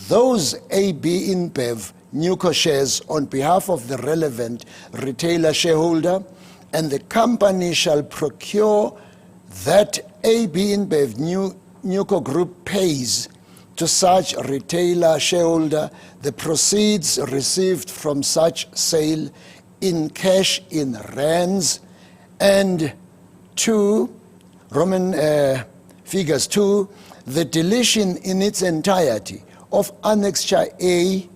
D: those AB InBev Newco shares on behalf of the relevant retailer shareholder, and the company shall procure that AB InBev Newco Group pays to such retailer shareholder the proceeds received from such sale in cash in rands, and 2, Roman figures 2, the deletion in its entirety of Annexure A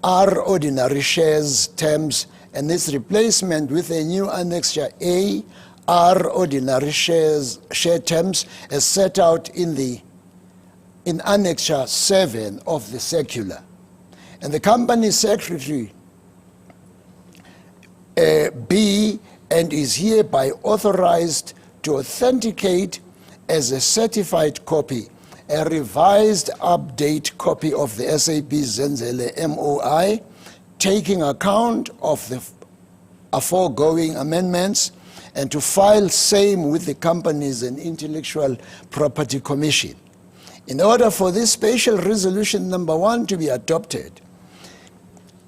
D: R ordinary shares terms and its replacement with a new Annexure A R ordinary share terms as set out in Annexure 7 of the circular. And the company secretary be and is hereby authorized to authenticate as a certified copy a revised update copy of the SAB Zenzele MOI, taking account of the aforegoing amendments, and to file same with the Companies and Intellectual Property Commission. In order for this special resolution number 1 to be adopted,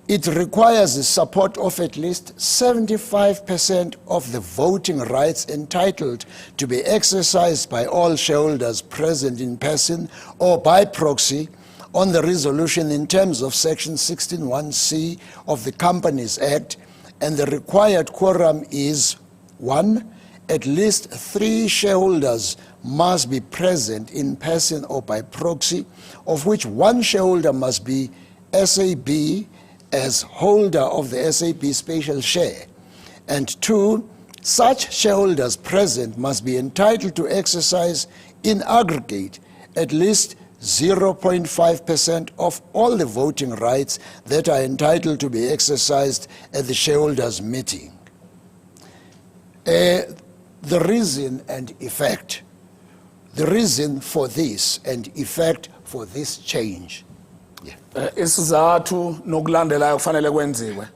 D: it requires the support of at least 75% of the voting rights entitled to be exercised by all shareholders present in person or by proxy on the resolution in terms of Section 16(1)(c) of the Companies Act, and the required quorum is 1. At least 3 shareholders must be present in person or by proxy, of which 1 shareholder must be SAB as holder of the SAB special share, and 2, such shareholders present must be entitled to exercise in aggregate at least 0.5% of all the voting rights that are entitled to be exercised at the shareholders' meeting. The reason and effect, the reason for this and effect for this change.
B: Isizathu nokulandelayo kufanele kwenziwe.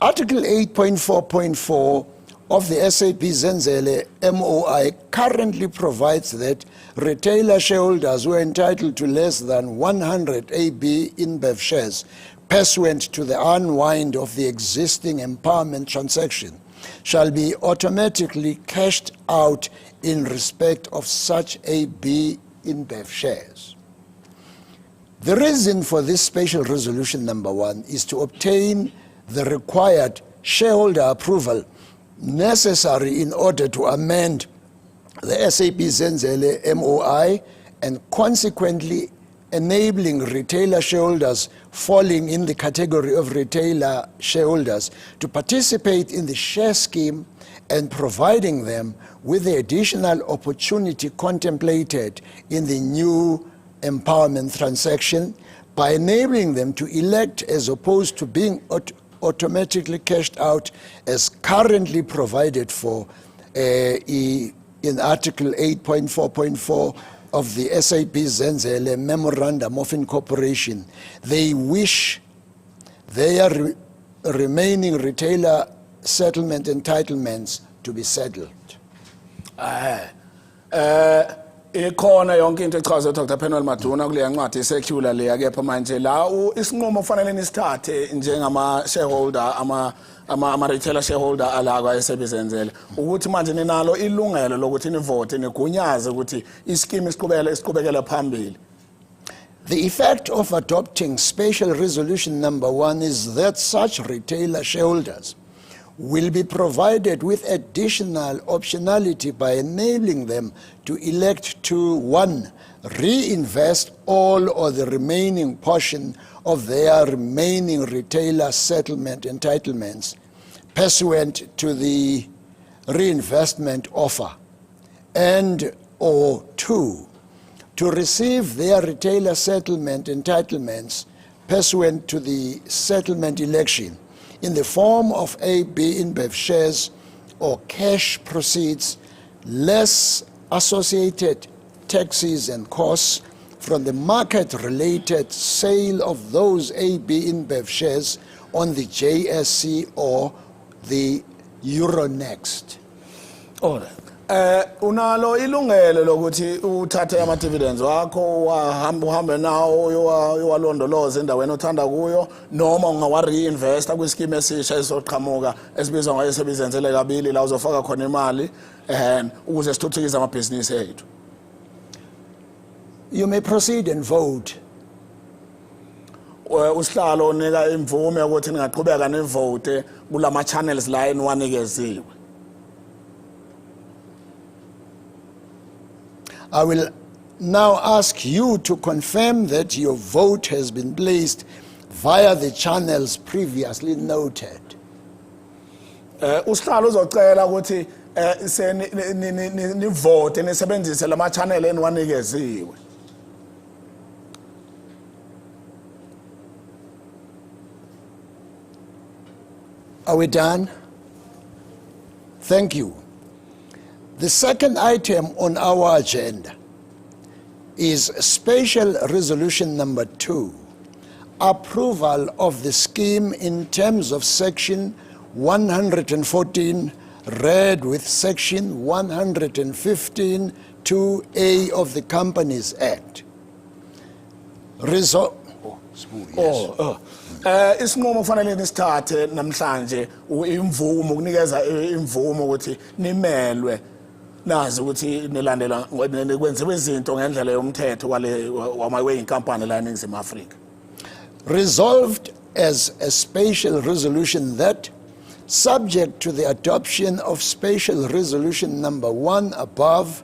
D: Article 8.4.4 of the SAB Zenzele MOI currently provides that retailer shareholders who are entitled to less than 100 AB InBev shares pursuant to the unwind of the existing empowerment transaction shall be automatically cashed out in respect of such AB InBev shares. The reason for this special resolution number 1 is to obtain the required shareholder approval necessary in order to amend the SAB Zenzele MOI and consequently enabling retailer shareholders falling in the category of retailer shareholders to participate in the share scheme and providing them with the additional opportunity contemplated in the new empowerment transaction by enabling them to elect as opposed to being automatically cashed out as currently provided for in Article 8.4.4 of the SAB Zenzele Memorandum of Incorporation. They wish their remaining retailer settlement entitlements to be settled.
B: Ikhona yonke into echazwe Dr. Penwell Maduna kule ncwadi circular leya kepha manje la isinqumo kufanele nisithathe njengama shareholder ama retailer shareholder ala kwa SAB Zenzele ukuthi manje ninalo ilungelo lokuthi nivote nigunyaze ukuthi ischeme isiqhubekela phambili.
D: The effect of adopting special resolution number 1 is that such retailer shareholders will be provided with additional optionality by enabling them to elect to 1. Reinvest all or the remaining portion of their remaining retailer settlement entitlements pursuant to the reinvestment offer, and or 2, to receive their retailer settlement entitlements pursuant to the settlement election in the form of AB InBev shares or cash proceeds, less associated taxes and costs from the market-related sale of those AB InBev shares on the JSE or the Euronext.
B: All right. Unalo ilungelo lokuthi uthathe ama dividends wakho uhambe nawo uyowalondoloza endaweni othanda kuyo noma ungawa reinvesta kwischeme esisha esoqhamuka esibizwa ngayo sebizenzele kabili la uzofaka khona imali ukuze sithuthukise amabhizinisi ethu.
D: You may proceed and vote.
B: Usihlalo unika imvume ukuthi ningaqhubeka nevote kulama channels la eniwanikeziwe.
D: I will now ask you to confirm that your vote has been placed via the channels previously noted.
B: Usihlalo uzocela ukuthi nivote nisebenzise lama channel eniwanikeziwe.
D: Are we done? Thank you. The second item on our agenda is Special Resolution number 2, approval of the scheme in terms of Section 114, read with Section 115 2A of the Companies Act.
B: Isinqumo kufanele nisithathe namhlanje imvumo ukunikeza imvumo ukuthi nimelwe nazi ukuthi nilandela kwenziwe izinto ngendlela yomthetho weinkampani la eNingizimu Afrika.
D: Resolved as a special resolution that, subject to the adoption of Special Resolution number 1 above,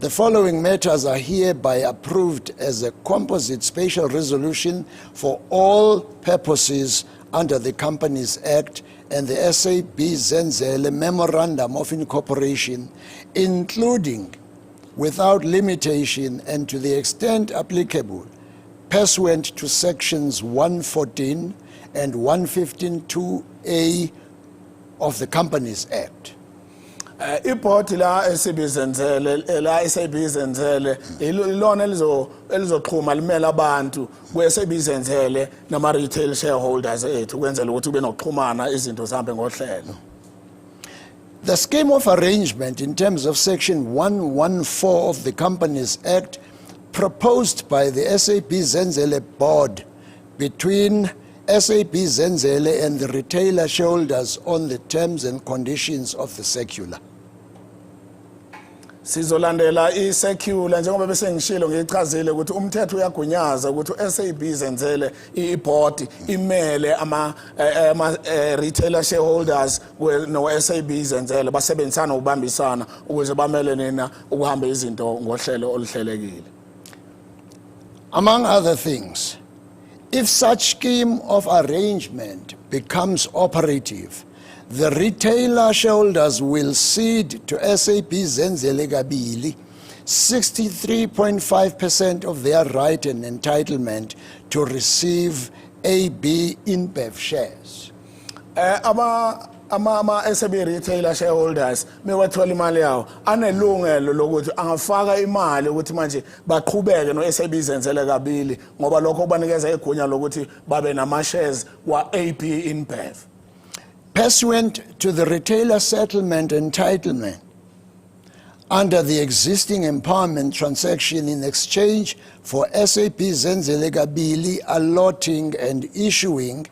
D: the following matters are hereby approved as a composite special resolution for all purposes under the Companies Act and the SAB Zenzele Memorandum of Incorporation, including, without limitation and to the extent applicable, pursuant to Sections 114 and 115(2)(a) of the Companies Act.
B: Iboard la SAB Zenzele ilona elizoxhuma limela abantu kwe-SAB Zenzele nama retail shareholders ethu kwenzela ukuthi kube nokuxhumana izinto zihambe ngohlelo.
D: The scheme of arrangement in terms of Section 114 of the Companies Act proposed by the SAB Zenzele board between SAB Zenzele and the retailer shareholders on the terms and conditions of the circular.
B: Sizolandela i-circular njengoba bese ngishilo ngichazile ukuthi umthetho uyagunyaza ukuthi SAB Zenzele iboard imele ama retailer shareholders no SAB Zenzele basebenzisana ukubambisana ukuze bamele nina ukuhamba izinto ngohlelo oluhlelekile.
D: Among other things, if such scheme of arrangement becomes operative, the retailer shareholders will cede to SAB Zenzele Kabili 63.5% of their right and entitlement to receive AB InBev shares.
B: Ama SAB retailer shareholders mewathola imali yawo anelungelo lokuthi angafaka imali ukuthi manje baqhubeke no SAB Zenzele Kabili ngoba lokho kubanikeza igunya lokuthi babe nama shares wa AB InBev.
D: Pursuant to the retailer settlement entitlement under the existing empowerment transaction in exchange for SAB Zenzele Kabili allotting and issuing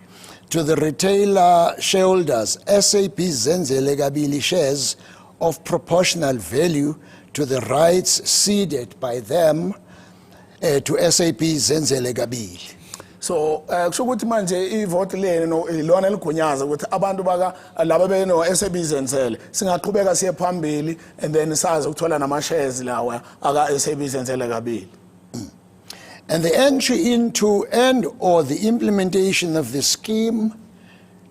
D: to the retailer shareholders SAB Zenzele Kabili shares of proportional value to the rights ceded by them to SAB Zenzele Kabili.
B: So kusho ukuthi manje ivote leni ilona eligunyaza ukuthi abantu baka laba beno SAB Zenzele singaqhubeka siye phambili and then sazi ukuthola nama shares lawa aka SAB Zenzele Kabili.
D: And the entry into and or the implementation of the scheme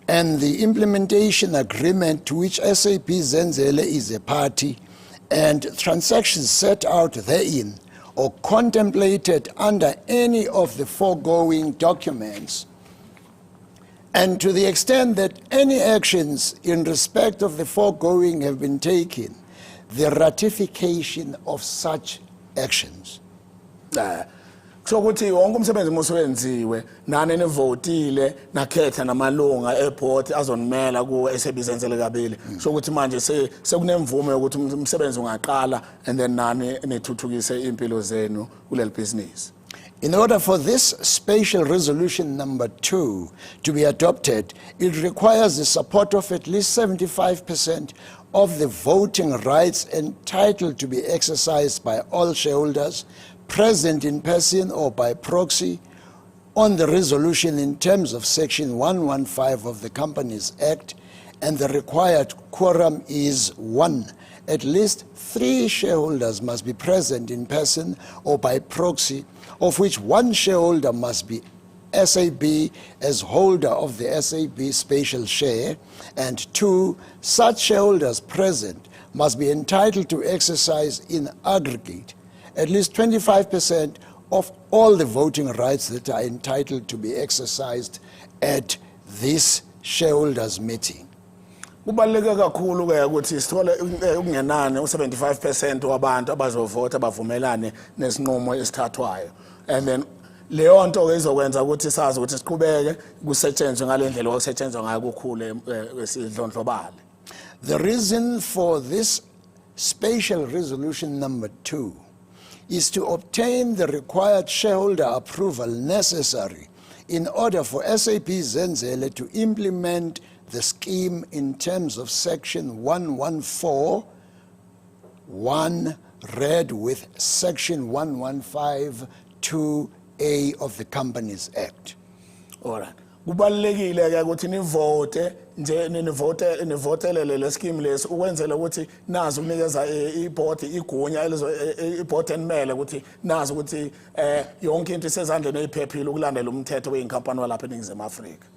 D: and the implementation agreement to which SAB Zenzele is a party and transactions set out therein or contemplated under any of the foregoing documents, and to the extent that any actions in respect of the foregoing have been taken, the ratification of such actions.
B: kusho ukuthi wonke umsebenzi musewenziwe nani nivotile nakhetha namalunga eboard azonimela ku SAB Zenzele Kabili kusho ukuthi manje sekunemvume ukuthi umsebenzi ungaqala and then nani nithuthukise impilo zenu kuleli business.
D: In order for this special resolution number 2 to be adopted, it requires the support of at least 75% of the voting rights entitled to be exercised by all shareholders present in person or by proxy on the resolution in terms of Section 115 of the Companies Act, and the required quorum is 1. At least 3 shareholders must be present in person or by proxy, of which 1 shareholder must be SAB as holder of the SAB special share, and 2 such shareholders present must be entitled to exercise in aggregate at least 25% of all the voting rights that are entitled to be exercised at this shareholders meeting.
B: Kubaluleke kakhulu ke ukuthi sithole ukungenani u75% wabantu abazovota bavumelane nesinqumo esithathwayo, and then leyo nto ke izokwenza ukuthi sazi ukuthi siqhubeke kusetshenzwe ngalendlela okusetshenzwa ngayo kukhule esidlondlobale.
D: The reason for this special resolution number 2 is to obtain the required shareholder approval necessary in order for SAB Zenzele to implement the scheme in terms of Section 114(1) read with Section 115(2)(a) of the Companies Act.
B: Alright. Kubalulekile ke ukuthi nivote nje nivotelele le scheme lesi ukwenzela ukuthi nazi ukunikeza iboard igunya iboard enimele ukuthi nazi ukuthi yonke into isezandleni eziphephile ukulandela umthetho weinkampani walapha eNingizimu Afrika.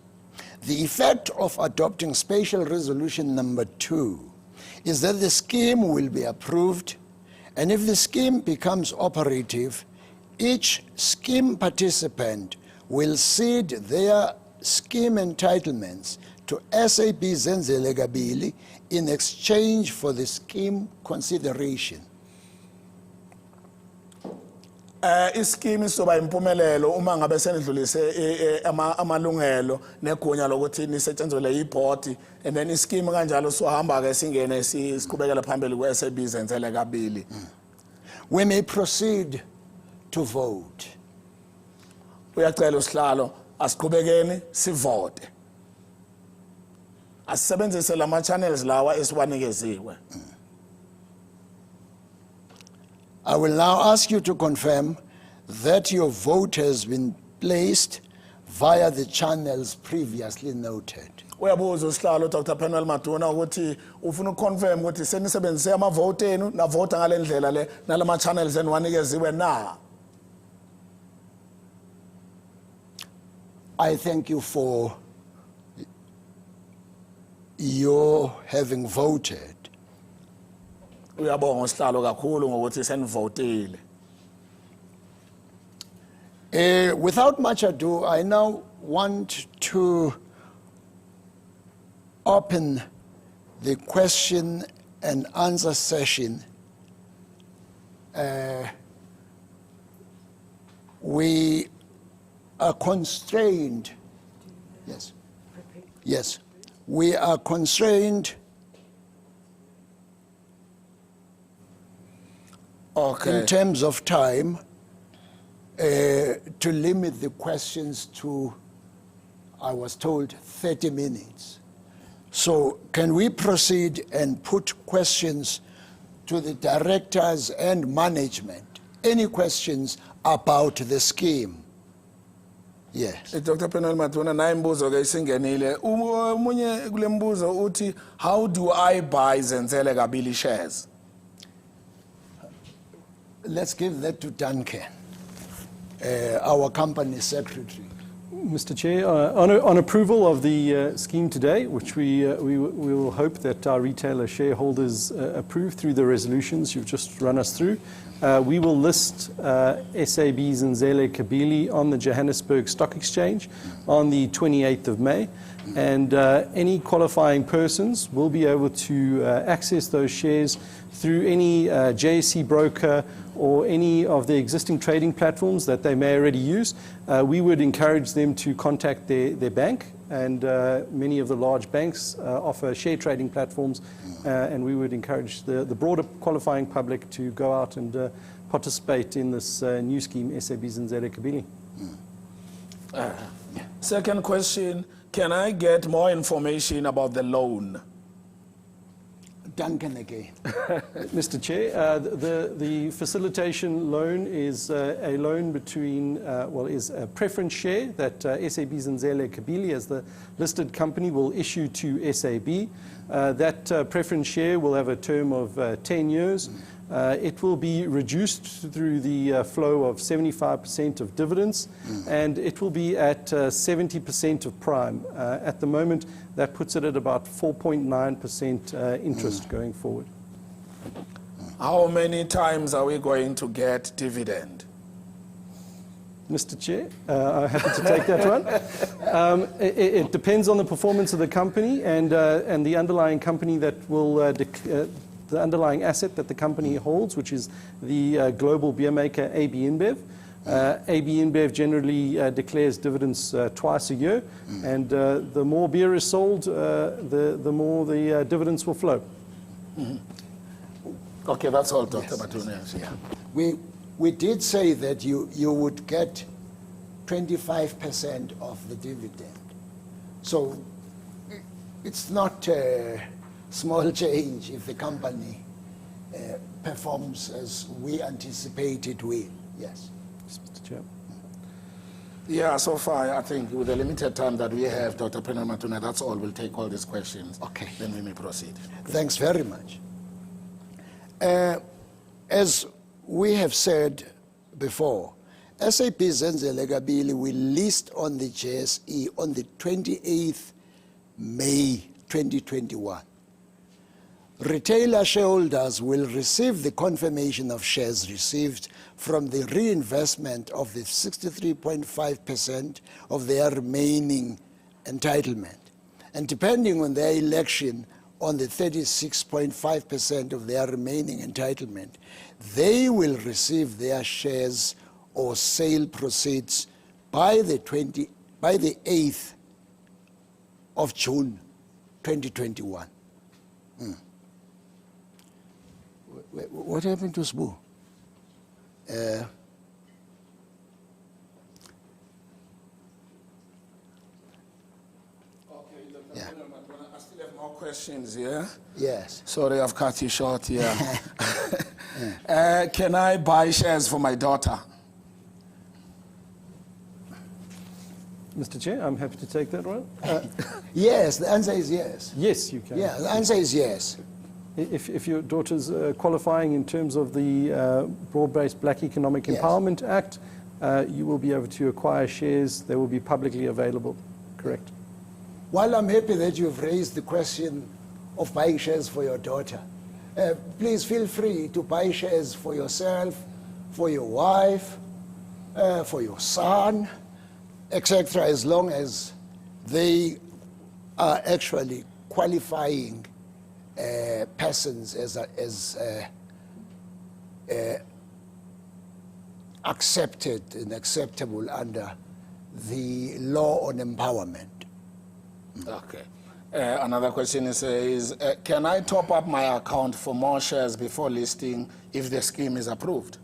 D: The effect of adopting special resolution number 2 is that the scheme will be approved, and if the scheme becomes operative, each scheme participant will cede their scheme entitlements to SAB Zenzele Kabili in exchange for the scheme consideration.
B: Ischeme soba impumelelo uma ngabe senidlulise amalungelo negunya lokuthi nisetshenzele iboard, and then ischeme kanjalo sohamba ke singene siqhubekela phambili ku SAB Zenzele Kabili.
D: We may proceed to vote.
B: Uyacela usihlalo asiqhubekeni sivote. Asisebenzise lama channels lawa esiwanikeziwe.
D: I will now ask you to confirm that your vote has been placed via the channels previously noted.
B: Uyabuza usihlalo Dr. Penel Maduna ukuthi ufuna uconfirm ukuthi senisebenzise ama vote enu na vote ngale ndlela le nalama channels eniwanikeziwe na.
D: I thank you for your having voted.
B: Uyabonga usihlalo kakhulu ngokuthi senivotile.
D: Without much ado, I now want to open the question and answer session. We are constrained. Yes. Yes. We are constrained.
B: Okay.
D: In terms of time, to limit the questions to, I was told, 30 minutes. So can we proceed and put questions to the directors and management? Any questions about the scheme? Yes.
B: Dr. Penel Maduna na imbuzo ke isingenile. Umunye kule mbuzo uthi, how do I buy Zenzele Kabili shares?
D: Let's give that to Duncan, our company secretary.
K: Mr. Chair, on approval of the scheme today, which we will hope that our retailer shareholders approve through the resolutions you've just run us through, we will list SAB Zenzele Kabili on the Johannesburg Stock Exchange on the 28th of May. And any qualifying persons will be able to access those shares through any JSE broker or any of the existing trading platforms that they may already use. We would encourage them to contact their bank, and many of the large banks offer share trading platforms, and we would encourage the broader qualifying public to go out and participate in this new scheme, SAB Zenzele Kabili.
B: Second question, can I get more information about the loan?
D: Duncan again.
K: Mr. Chair, the facilitation loan is a loan between, is a preference share that SAB Zenzele Kabili, as the listed company, will issue to SAB. That preference share will have a term of 10 years. It will be reduced through the flow of 75% of dividends, and it will be at 70% of prime. At the moment, that puts it at about 4.9% interest going forward.
B: How many times are we going to get dividend?
K: Mr. Chair, I'm happy to take that one. It depends on the performance of the company and the underlying company that will the underlying asset that the company holds, which is the global beer maker AB InBev. AB InBev generally declares dividends twice a year, and the more beer is sold, the more the dividends will flow.
B: Okay, that's all, Dr. Batune.
D: Yeah. We did say that you would get 25% of the dividend. So it's not small change if the company performs as we anticipate it will. Yes.
K: Mr. Chair.
B: Yeah, so far, I think with the limited time that we have, Dr. Pena Matuna, that's all. We'll take all these questions.
D: Okay.
B: Then we may proceed.
D: Thanks very much. As we have said before, SAB Zenzele Kabili will list on the JSE on the 28th May 2021. Retailer shareholders will receive the confirmation of shares received from the reinvestment of the 63.5% of their remaining entitlement. And depending on their election on the 36.5% of their remaining entitlement, they will receive their shares or sale proceeds by the 8th of June 2021. What happened to SBU?
B: Okay,
D: Yeah.
B: I still have more questions here.
D: Yes.
B: Sorry, I've cut you short here. Can I buy shares for my daughter?
K: Mr. Chair, I'm happy to take that one.
D: Yes, the answer is yes.
K: Yes, you can.
D: Yeah, the answer is yes.
K: If your daughter's qualifying in terms of the Broad-Based Black Economic
D: Yes.
K: Empowerment Act, you will be able to acquire shares. They will be publicly available. Correct.
D: While I'm happy that you've raised the question of buying shares for your daughter, please feel free to buy shares for yourself, for your wife, for your son, etc., as long as they are actually qualifying persons as accepted and acceptable under the law on empowerment.
B: Okay. Another question is can I top up my account for more shares before listing if the scheme is approved?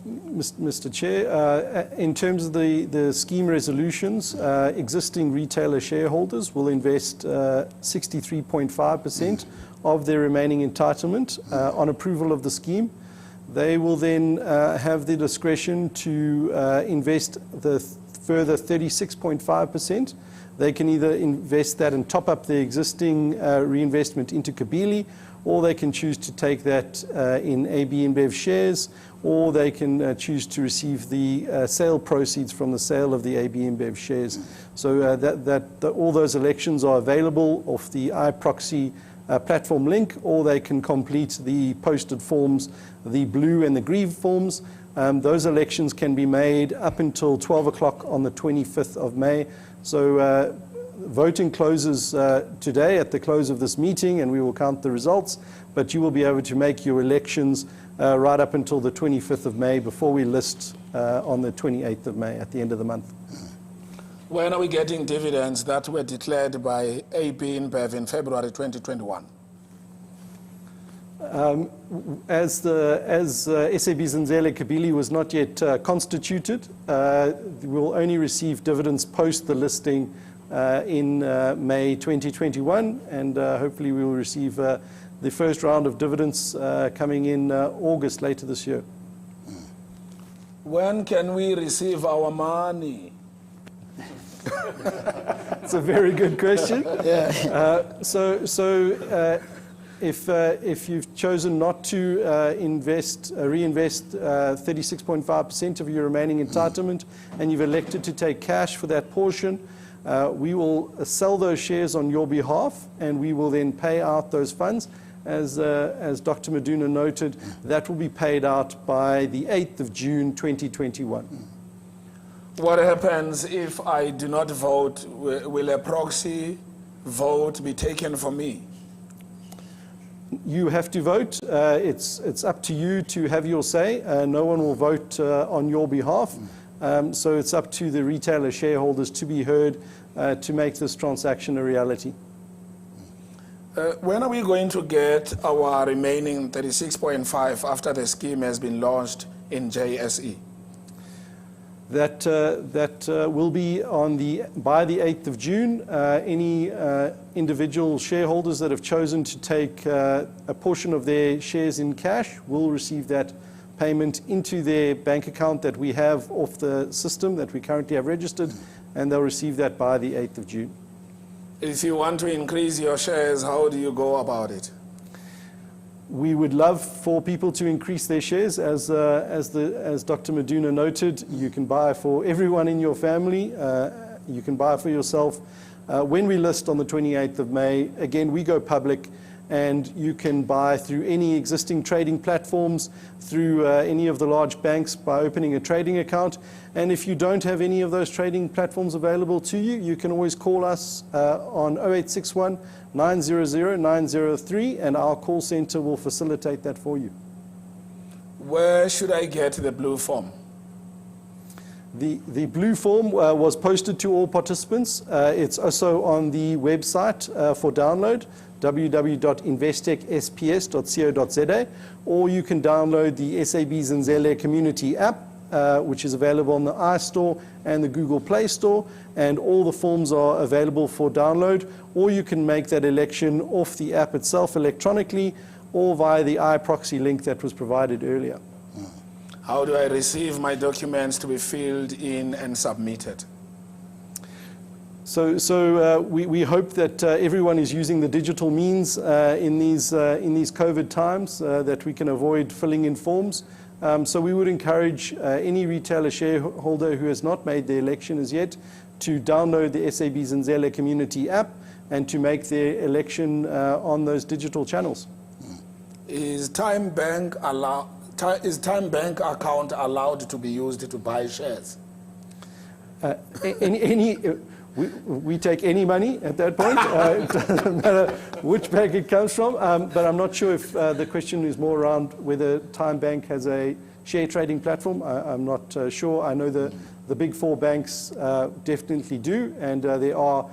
K: Mr. Chair, in terms of the scheme resolutions, existing retailer shareholders will invest 63.5% of their remaining entitlement on approval of the scheme. They will then have the discretion to invest the further 36.5%. They can either invest that and top up the existing reinvestment into Kabili, or they can choose to take that in AB InBev shares, or they can choose to receive the sale proceeds from the sale of the AB InBev shares. So all those elections are available off the iProxy platform link, or they can complete the posted forms, the blue and the green forms. Those elections can be made up until 12 o'clock on the 25th of May. So voting closes today at the close of this meeting, and we will count the results, but you will be able to make your elections right up until the 25th of May before we list on the 28th of May at the end of the month.
B: When are we getting dividends that were declared by AB InBev in February 2021?
K: As SAB Zenzele Kabili was not yet constituted, we'll only receive dividends post the listing in May 2021, and hopefully we will receive the first round of dividends coming in August later this year.
B: When can we receive our money?
K: It's a very good question. If you've chosen not to reinvest 36.5% of your remaining entitlement, and you've elected to take cash for that portion, we will sell those shares on your behalf, and we will then pay out those funds. As Dr. Maduna noted, that will be paid out by the 8th of June 2021.
B: What happens if I do not vote? Will a proxy vote be taken for me?
K: You have to vote. It's up to you to have your say. No one will vote on your behalf. So it's up to the retailer shareholders to be heard to make this transaction a reality.
B: When are we going to get our remaining 36.5 after the scheme has been launched in JSE?
K: That will be by the 8th of June. Any individual shareholders that have chosen to take a portion of their shares in cash will receive that payment into their bank account that we have off the system that we currently have registered, and they'll receive that by the 8th of June.
B: If you want to increase your shares, how do you go about it?
K: We would love for people to increase their shares. As Dr. Maduna noted, you can buy for everyone in your family. You can buy for yourself. When we list on the 28th of May, again, we go public, and you can buy through any existing trading platforms, through any of the large banks by opening a trading account. And if you don't have any of those trading platforms available to you, you can always call us on 0861 900 903, and our call center will facilitate that for you.
B: Where should I get the blue form?
K: The blue form was posted to all participants. It's also on the website for download, www.investechsps.co.za, or you can download the SAB Zenzele Community app, which is available on the iStore and the Google Play Store, and all the forms are available for download, or you can make that election off the app itself electronically or via the iProxy link that was provided earlier.
B: How do I receive my documents to be filled in and submitted?
K: So we hope that everyone is using the digital means in these COVID times, that we can avoid filling in forms. So we would encourage any retailer shareholder who has not made the election as yet to download the SAB Zenzele Community app and to make their election on those digital channels.
B: Is Time Bank account allowed to be used to buy shares?
K: We take any money at that point. It doesn't matter which bank it comes from. But I'm not sure if the question is more around whether Time Bank has a share trading platform. I'm not sure. I know the big four banks definitely do, and there are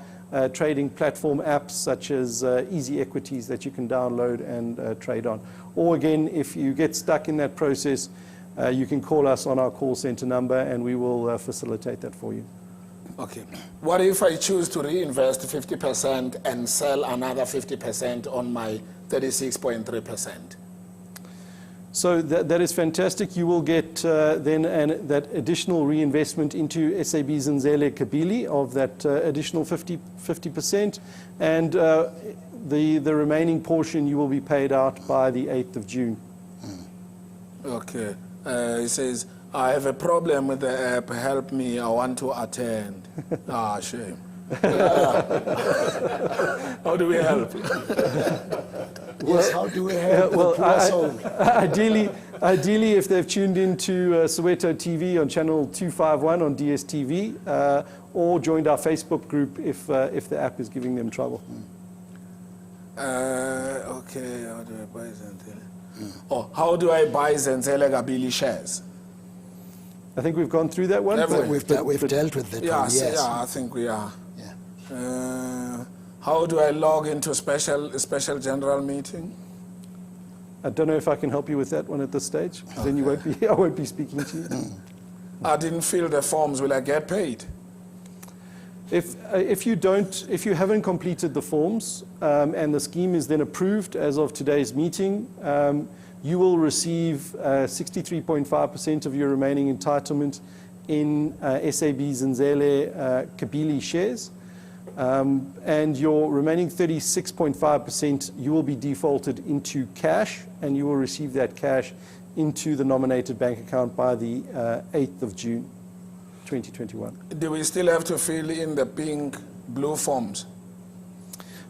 K: trading platform apps such as Easy Equities that you can download and trade on. Or again, if you get stuck in that process, you can call us on our call center number, and we will facilitate that for you.
B: Okay. What if I choose to reinvest 50% and sell another 50% on my 36.3%?
K: So that is fantastic. You will get then that additional reinvestment into SAB Zenzele Kabili of that additional 50%, and the remaining portion you will be paid out by the 8th of June.
B: Okay. It says, I have a problem with the app. Help me. I want to attend. Shame. How do we help?
D: Yes, how do we help the poor soul?
K: Ideally, Ideally, if they've tuned into Soweto TV on channel 251 on DSTV, or joined our Facebook group if the app is giving them trouble.
B: Okay, how do I buy Zenzele? Oh, how do I buy Zenzele Kabili shares?
K: I think we've gone through that one.
D: We've dealt with that one,
B: Yes,
D: yes.
B: yeah, I think we are.
D: Yeah.
B: How do I log into special general meeting?
K: I don't know if I can help you with that one at this stage. Then you won't be. I won't be speaking to you.
B: I didn't fill the forms. Will I get paid?
K: If you haven't completed the forms and the scheme is then approved as of today's meeting, you will receive 63.5% of your remaining entitlement in SAB Zenzele Kabili shares, and your remaining 36.5% you will be defaulted into cash, and you will receive that cash into the nominated bank account by the 8th of June 2021.
B: Do we still have to fill in the pink, blue forms?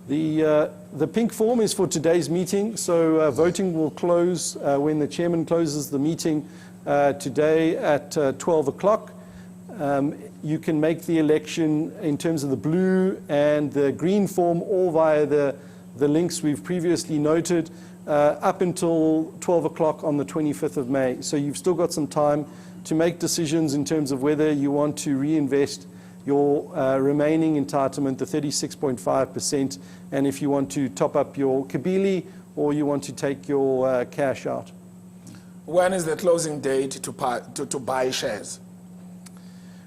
K: The pink form is for today's meeting, so voting will close when the chairman closes the meeting today at 12 o'clock. You can make the election in terms of the blue and the green form, or via the links we've previously noted, up until 12 o'clock on the 25th of May. So you've still got some time to make decisions in terms of whether you want to reinvest your remaining entitlement, the 36.5%, and if you want to top up your Kabili or you want to take your cash out.
B: When is the closing date to buy shares?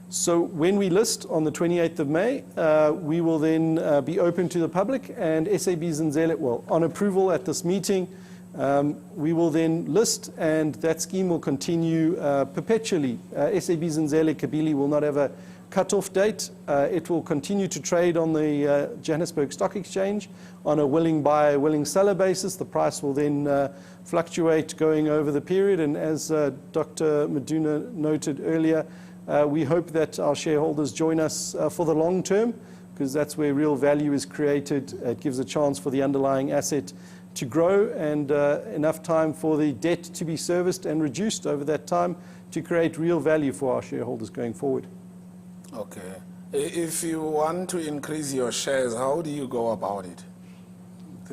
K: So when we list on the 28th of May, we will then be open to the public, and SAB Zenzele, well, on approval at this meeting, we will then list, and that scheme will continue perpetually. SAB Zenzele Kabili will not have a cut-off date. It will continue to trade on the Johannesburg Stock Exchange on a willing buyer, willing seller basis. The price will then fluctuate going over the period, and as Dr. Maduna noted earlier, we hope that our shareholders join us for the long term, because that's where real value is created. It gives a chance for the underlying asset to grow, and enough time for the debt to be serviced and reduced over that time to create real value for our shareholders going forward.
B: Okay. If you want to increase your shares, how do you go about it?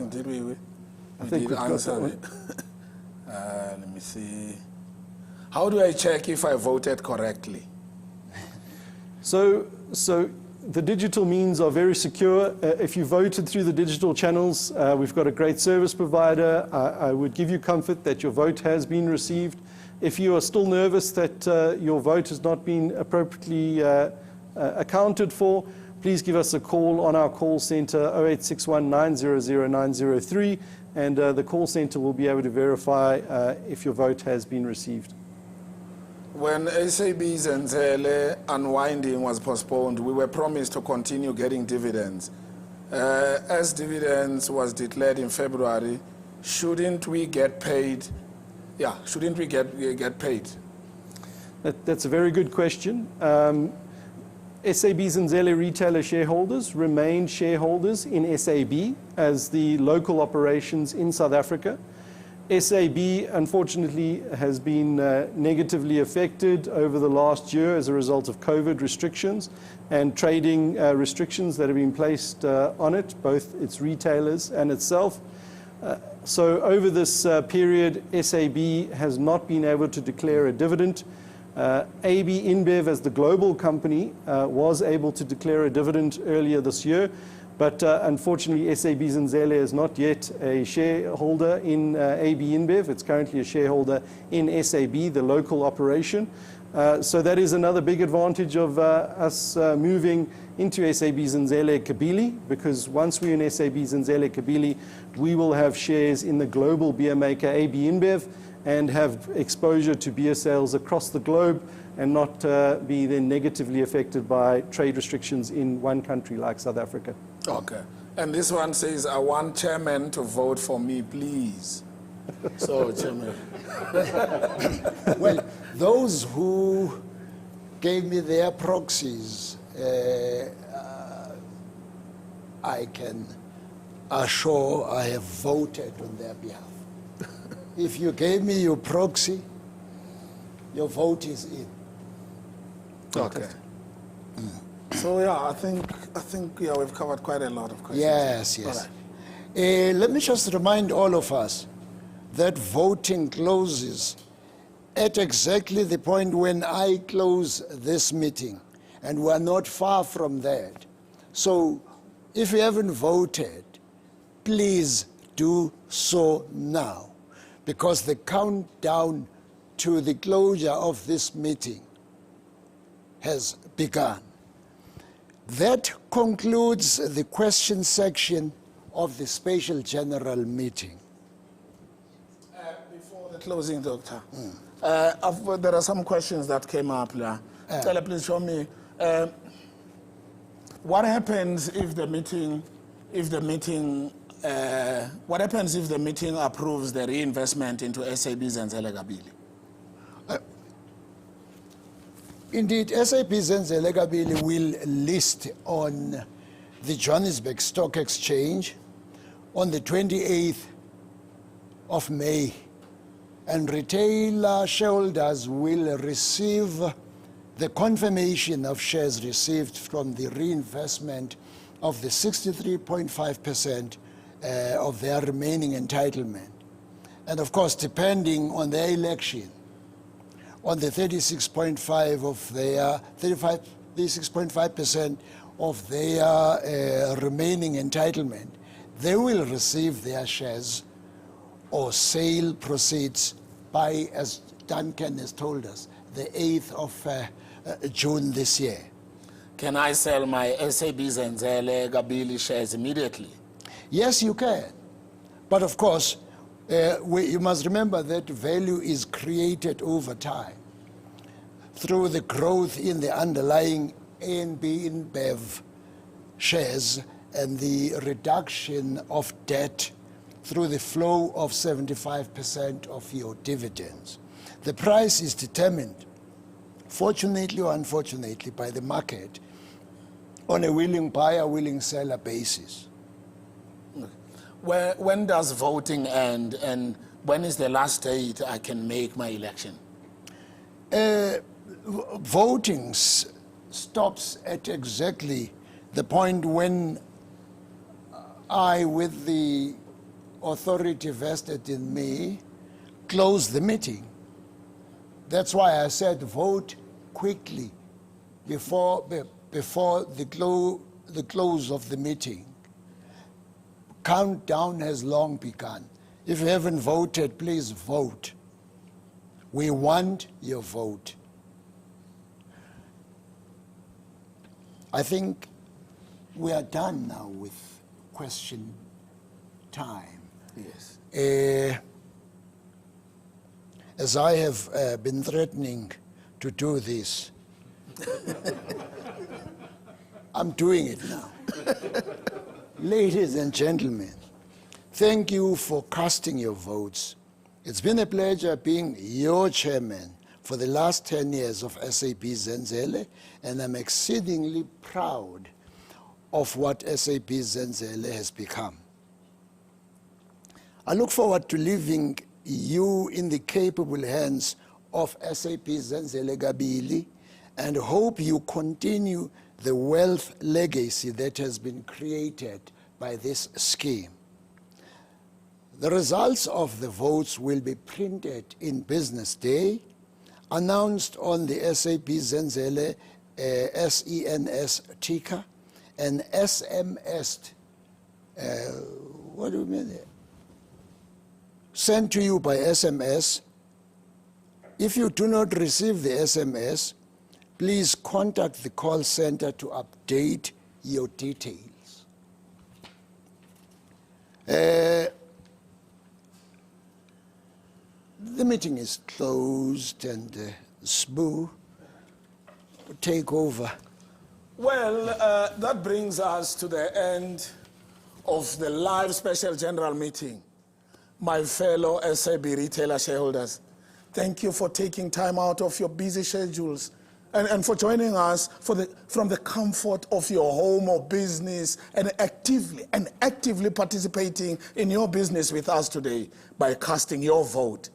B: Did we
K: think
B: did
K: we've got
B: answer
K: that one.
B: it. Let me see. How do I check if I voted correctly?
K: So the digital means are very secure. If you voted through the digital channels, we've got a great service provider. I would give you comfort that your vote has been received. If you are still nervous that your vote has not been appropriately accounted for, please give us a call on our call center 0861 900 903, and the call center will be able to verify if your vote has been received.
B: When SAB Zenzele unwinding was postponed, we were promised to continue getting dividends. As dividends was declared in February, shouldn't we get paid? Yeah, shouldn't we get paid?
K: That's a very good question. SAB Zenzele retailer shareholders remain shareholders in SAB as the local operations in South Africa. SAB, unfortunately, has been negatively affected over the last year as a result of COVID restrictions and trading restrictions that have been placed on it, both its retailers and itself. So over this period, SAB has not been able to declare a dividend. AB InBev, as the global company, was able to declare a dividend earlier this year, but unfortunately SAB Zenzele is not yet a shareholder in AB InBev. It's currently a shareholder in SAB, the local operation. So that is another big advantage of us moving into SAB Zenzele Kabili, because once we're in SAB Zenzele Kabili, we will have shares in the global beer maker AB InBev and have exposure to beer sales across the globe and not be then negatively affected by trade restrictions in one country like South Africa.
B: Okay. And this one says, I want chairman to vote for me, please. So, chairman.
D: Well, those who gave me their proxies, I can assure I have voted on their behalf. If you gave me your proxy, your vote is in.
B: Okay. So yeah, I think yeah, we've covered quite a lot of questions.
D: Yes,
B: All
D: yes.
B: right.
D: Let me just remind all of us that voting closes at exactly the point when I close this meeting, and we're not far from that. So if you haven't voted, please do so now, because the countdown to the closure of this meeting has begun. That concludes the question section of the special general meeting.
B: Before the closing, Doctor, there are some questions that came up there. Please show me. What happens if the meeting, what happens if the meeting approves the reinvestment into SAB Zenzele Kabili?
D: Indeed, SAB Zenzele Kabili will list on the Johannesburg Stock Exchange on the 28th of May, and retail shareholders will receive the confirmation of shares received from the reinvestment of the 63.5% of their remaining entitlement. And of course, depending on their election, on the 36.5% of their remaining entitlement, they will receive their shares or sale proceeds by, as Duncan has told us, the 8th of June this year.
B: Can I sell my SAB Zenzele Kabili shares immediately?
D: Yes, you can. But of course, you must remember that value is created over time through the growth in the underlying ANB InBev shares and the reduction of debt through the flow of 75% of your dividends. The price is determined, fortunately or unfortunately, by the market on a willing buyer, willing seller basis.
B: When does voting end, and when is the last date I can make my election?
D: Voting stops at exactly the point when I, with the authority vested in me, close the meeting. That's why I said vote quickly before the close of the meeting. Countdown has long begun. If you haven't voted, please vote. We want your vote. I think we are done now with question time.
B: Yes.
D: As I have been threatening to do this, I'm doing it now. Ladies and gentlemen, thank you for casting your votes. It's been a pleasure being your chairman for the last 10 years of SAB Zenzele, and I'm exceedingly proud of what SAB Zenzele has become. I look forward to leaving you in the capable hands of SAB Zenzele Kabili, and hope you continue the wealth legacy that has been created by this scheme. The results of the votes will be printed in Business Day, announced on the SAB Zenzele SENS ticker, and SMS'd, what do you mean there? Sent to you by SMS. If you do not receive the SMS, please contact the call center to update your details. The meeting is closed, and SBU will take over.
B: Well, that brings us to the end of the live special general meeting. My fellow SAB retailer shareholders, thank you for taking time out of your busy schedules and for joining us from the comfort of your home or business and actively participating in your business with us today by casting your vote.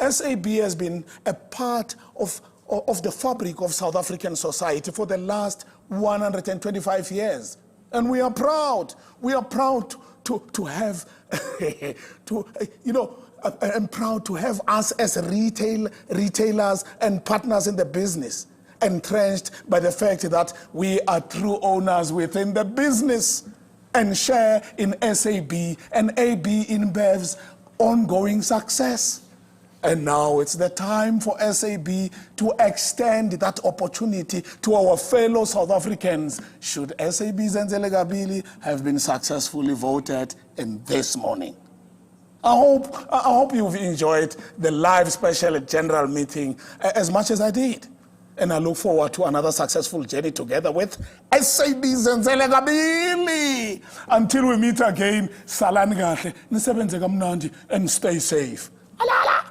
B: SAB has been a part of the fabric of South African society for the last 125 years. And we are proud. We are proud to have, I'm proud to have us as retailers and partners in the business, entrenched by the fact that we are true owners within the business and share in SAB and AB InBev's ongoing success. And now it's the time for SAB to extend that opportunity to our fellow South Africans should SAB Zenzele Kabili have been successfully voted in this morning. I hope you've enjoyed the live special general meeting as much as I did. And I look forward to another successful journey together with SAB Zenzele Kabili. Until we meet again, salani kahle, nisebenze kamnandi and stay safe. Ala ala.